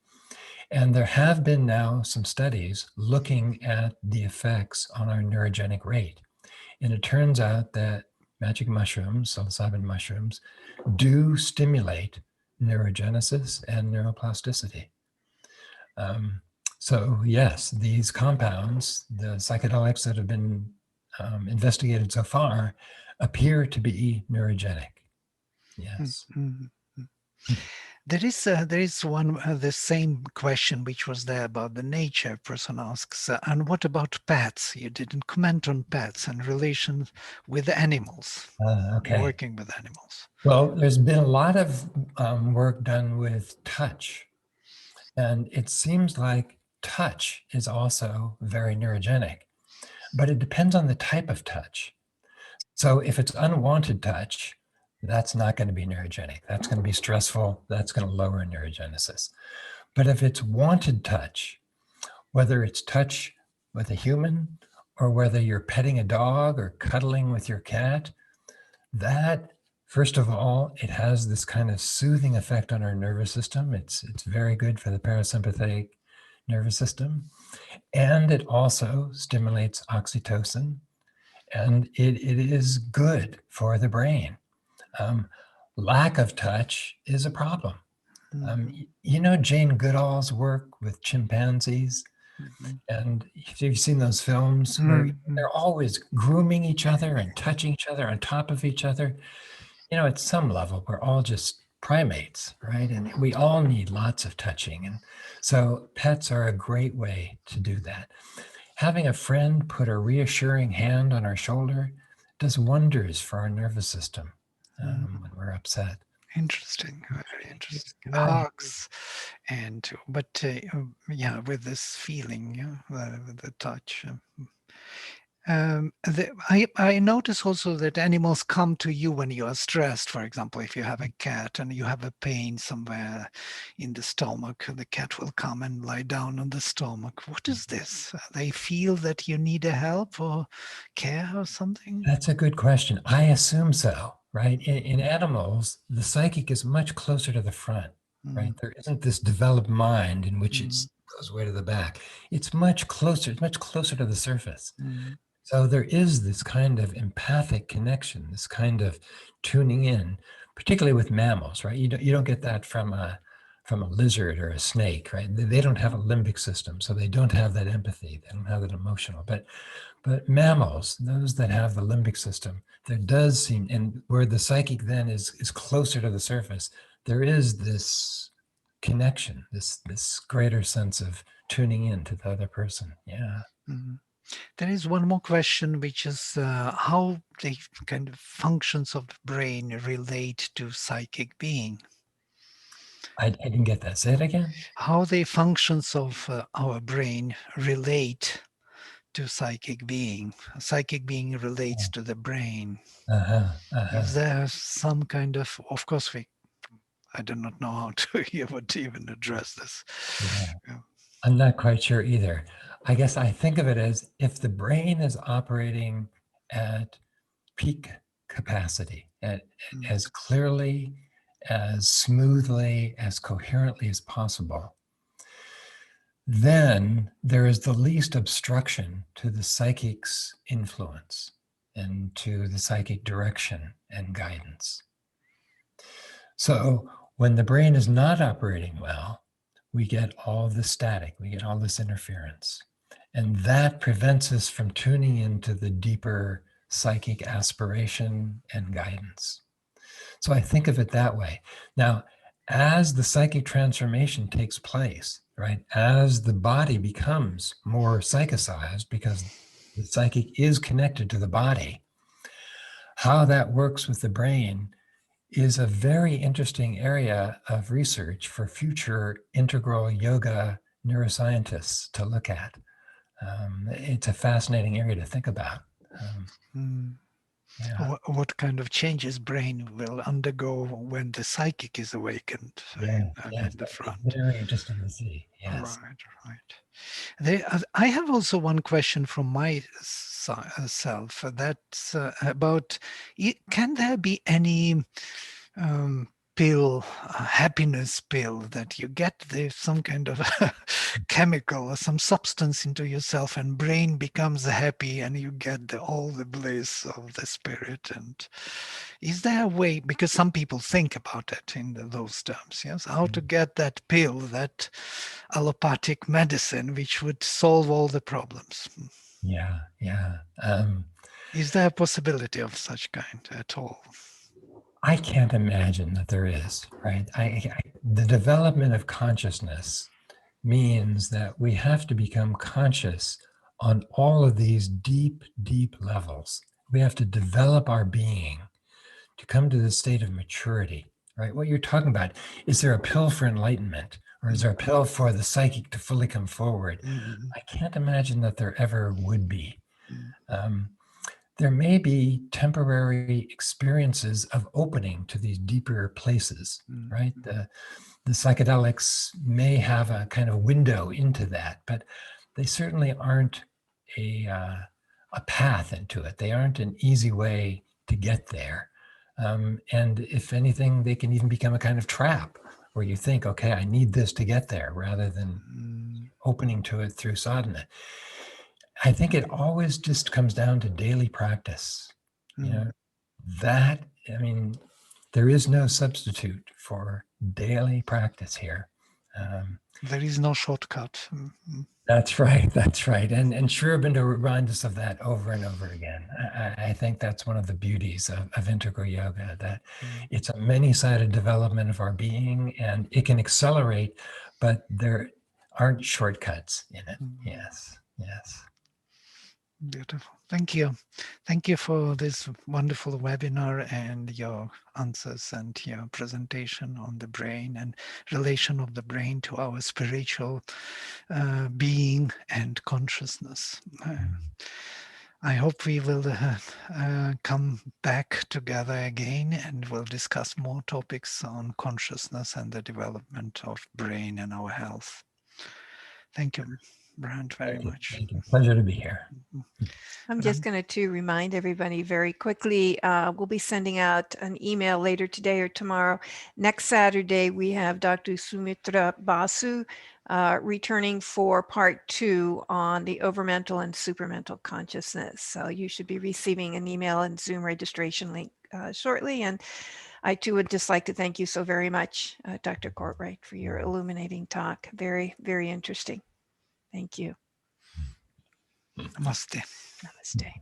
Speaker 3: And there have been now some studies looking at the effects on our neurogenic rate. And it turns out that magic mushrooms, psilocybin mushrooms, do stimulate neurogenesis and neuroplasticity. So yes, these compounds, the psychedelics that have been investigated so far, appear to be neurogenic. Yes.
Speaker 2: There is one the same question which was there about the nature. Person asks, and what about pets? You didn't comment on pets and relations with animals.
Speaker 3: Okay.
Speaker 2: Working with animals.
Speaker 3: Well, there's been a lot of work done with touch, and it seems like touch is also very neurogenic, but it depends on the type of touch. So if it's unwanted touch, that's not going to be neurogenic. That's going to be stressful. That's going to lower neurogenesis. But if it's wanted touch, whether it's touch with a human or whether you're petting a dog or cuddling with your cat, that, first of all, it has this kind of soothing effect on our nervous system. It's very good for the parasympathetic nervous system. And it also stimulates oxytocin. And it is good for the brain. Lack of touch is a problem. You know Jane Goodall's work with chimpanzees? And if you've seen those films where they're always grooming each other and touching each other on top of each other, you know, at some level, we're all just primates, right? And we all need lots of touching. And so pets are a great way to do that. Having a friend put a reassuring hand on our shoulder does wonders for our nervous system when we're upset.
Speaker 2: Interesting, very interesting.
Speaker 3: Right.
Speaker 2: Hugs, yeah, with this feeling, yeah, the touch. I notice also that animals come to you when you are stressed. For example, if you have a cat and you have a pain somewhere in the stomach, the cat will come and lie down on the stomach. What is this? They feel that you need a help or care or something?
Speaker 3: That's a good question. I assume so, right? In animals, the psychic is much closer to the front, right? There isn't this developed mind in which it goes way to the back. It's much closer to the surface. So there is this kind of empathic connection, this kind of tuning in, particularly with mammals, right? You don't get that from a lizard or a snake, right? They don't have a limbic system, so they don't have that empathy. They don't have that emotional. But mammals, those that have the limbic system, there does seem, and where the psychic then is closer to the surface, there is this connection, this greater sense of tuning in to the other person. Yeah.
Speaker 2: There is one more question, which is how the kind of functions of the brain relate to psychic being.
Speaker 3: I didn't get that. Say it again.
Speaker 2: How the functions of our brain relate to psychic being. Psychic being relates to the brain. Is there some kind of course, I do not know how to even address this.
Speaker 3: Yeah. I'm not quite sure either. I guess I think of it as if the brain is operating at peak capacity, as clearly, as smoothly, as coherently as possible, then there is the least obstruction to the psychic's influence and to the psychic direction and guidance. So when the brain is not operating well, we get all this static, we get all this interference. And that prevents us from tuning into the deeper psychic aspiration and guidance. So I think of it that way. Now, as the psychic transformation takes place, right, as the body becomes more psychicized because the psychic is connected to the body, how that works with the brain is a very interesting area of research for future integral yoga neuroscientists to look at. It's a fascinating area to think about. Yeah.
Speaker 2: What kind of changes brain will undergo when the psychic is awakened in the front?
Speaker 3: Very interesting to see. Yes.
Speaker 2: Right. I have also one question from myself. That's about, can there be any pill, a happiness pill that you get some kind of chemical or some substance into yourself and brain becomes happy and you get all the bliss of the spirit? And is there a way, because some people think about it in those terms, yes, how to get that pill, that allopathic medicine which would solve all the problems?
Speaker 3: Yeah.
Speaker 2: Is there a possibility of such kind at all?
Speaker 3: I can't imagine that there is, right? The development of consciousness means that we have to become conscious on all of these deep, deep levels. We have to develop our being to come to the state of maturity, right? What you're talking about, is there a pill for enlightenment, or is there a pill for the psychic to fully come forward? I can't imagine that there ever would be. there may be temporary experiences of opening to these deeper places, right? The psychedelics may have a kind of window into that, but they certainly aren't a path into it. They aren't an easy way to get there. And if anything, they can even become a kind of trap where you think, okay, I need this to get there, rather than opening to it through sadhana. I think it always just comes down to daily practice. You know, that, I mean, there is no substitute for daily practice here.
Speaker 2: There is no shortcut.
Speaker 3: That's right. That's right. And Sri Aurobindo reminds us of that over and over again. I think that's one of the beauties of integral yoga, that it's a many-sided development of our being, and it can accelerate, but there aren't shortcuts in it. Yes. Yes.
Speaker 2: Beautiful. Thank you. Thank you for this wonderful webinar and your answers and your presentation on the brain and relation of the brain to our spiritual being and consciousness. I hope we will come back together again, and we'll discuss more topics on consciousness and the development of brain and our health. Thank you, Brant, very much.
Speaker 3: Thank you. Pleasure to be here.
Speaker 1: I'm just going to remind everybody very quickly, we'll be sending out an email later today or tomorrow. Next Saturday, we have Dr. Sumitra Basu returning for part 2 on the overmental and supramental consciousness. So you should be receiving an email and Zoom registration link shortly. And I too would just like to thank you so very much, Dr. Cortright, for your illuminating talk. Very, very interesting. Thank you.
Speaker 2: Namaste.
Speaker 1: Namaste.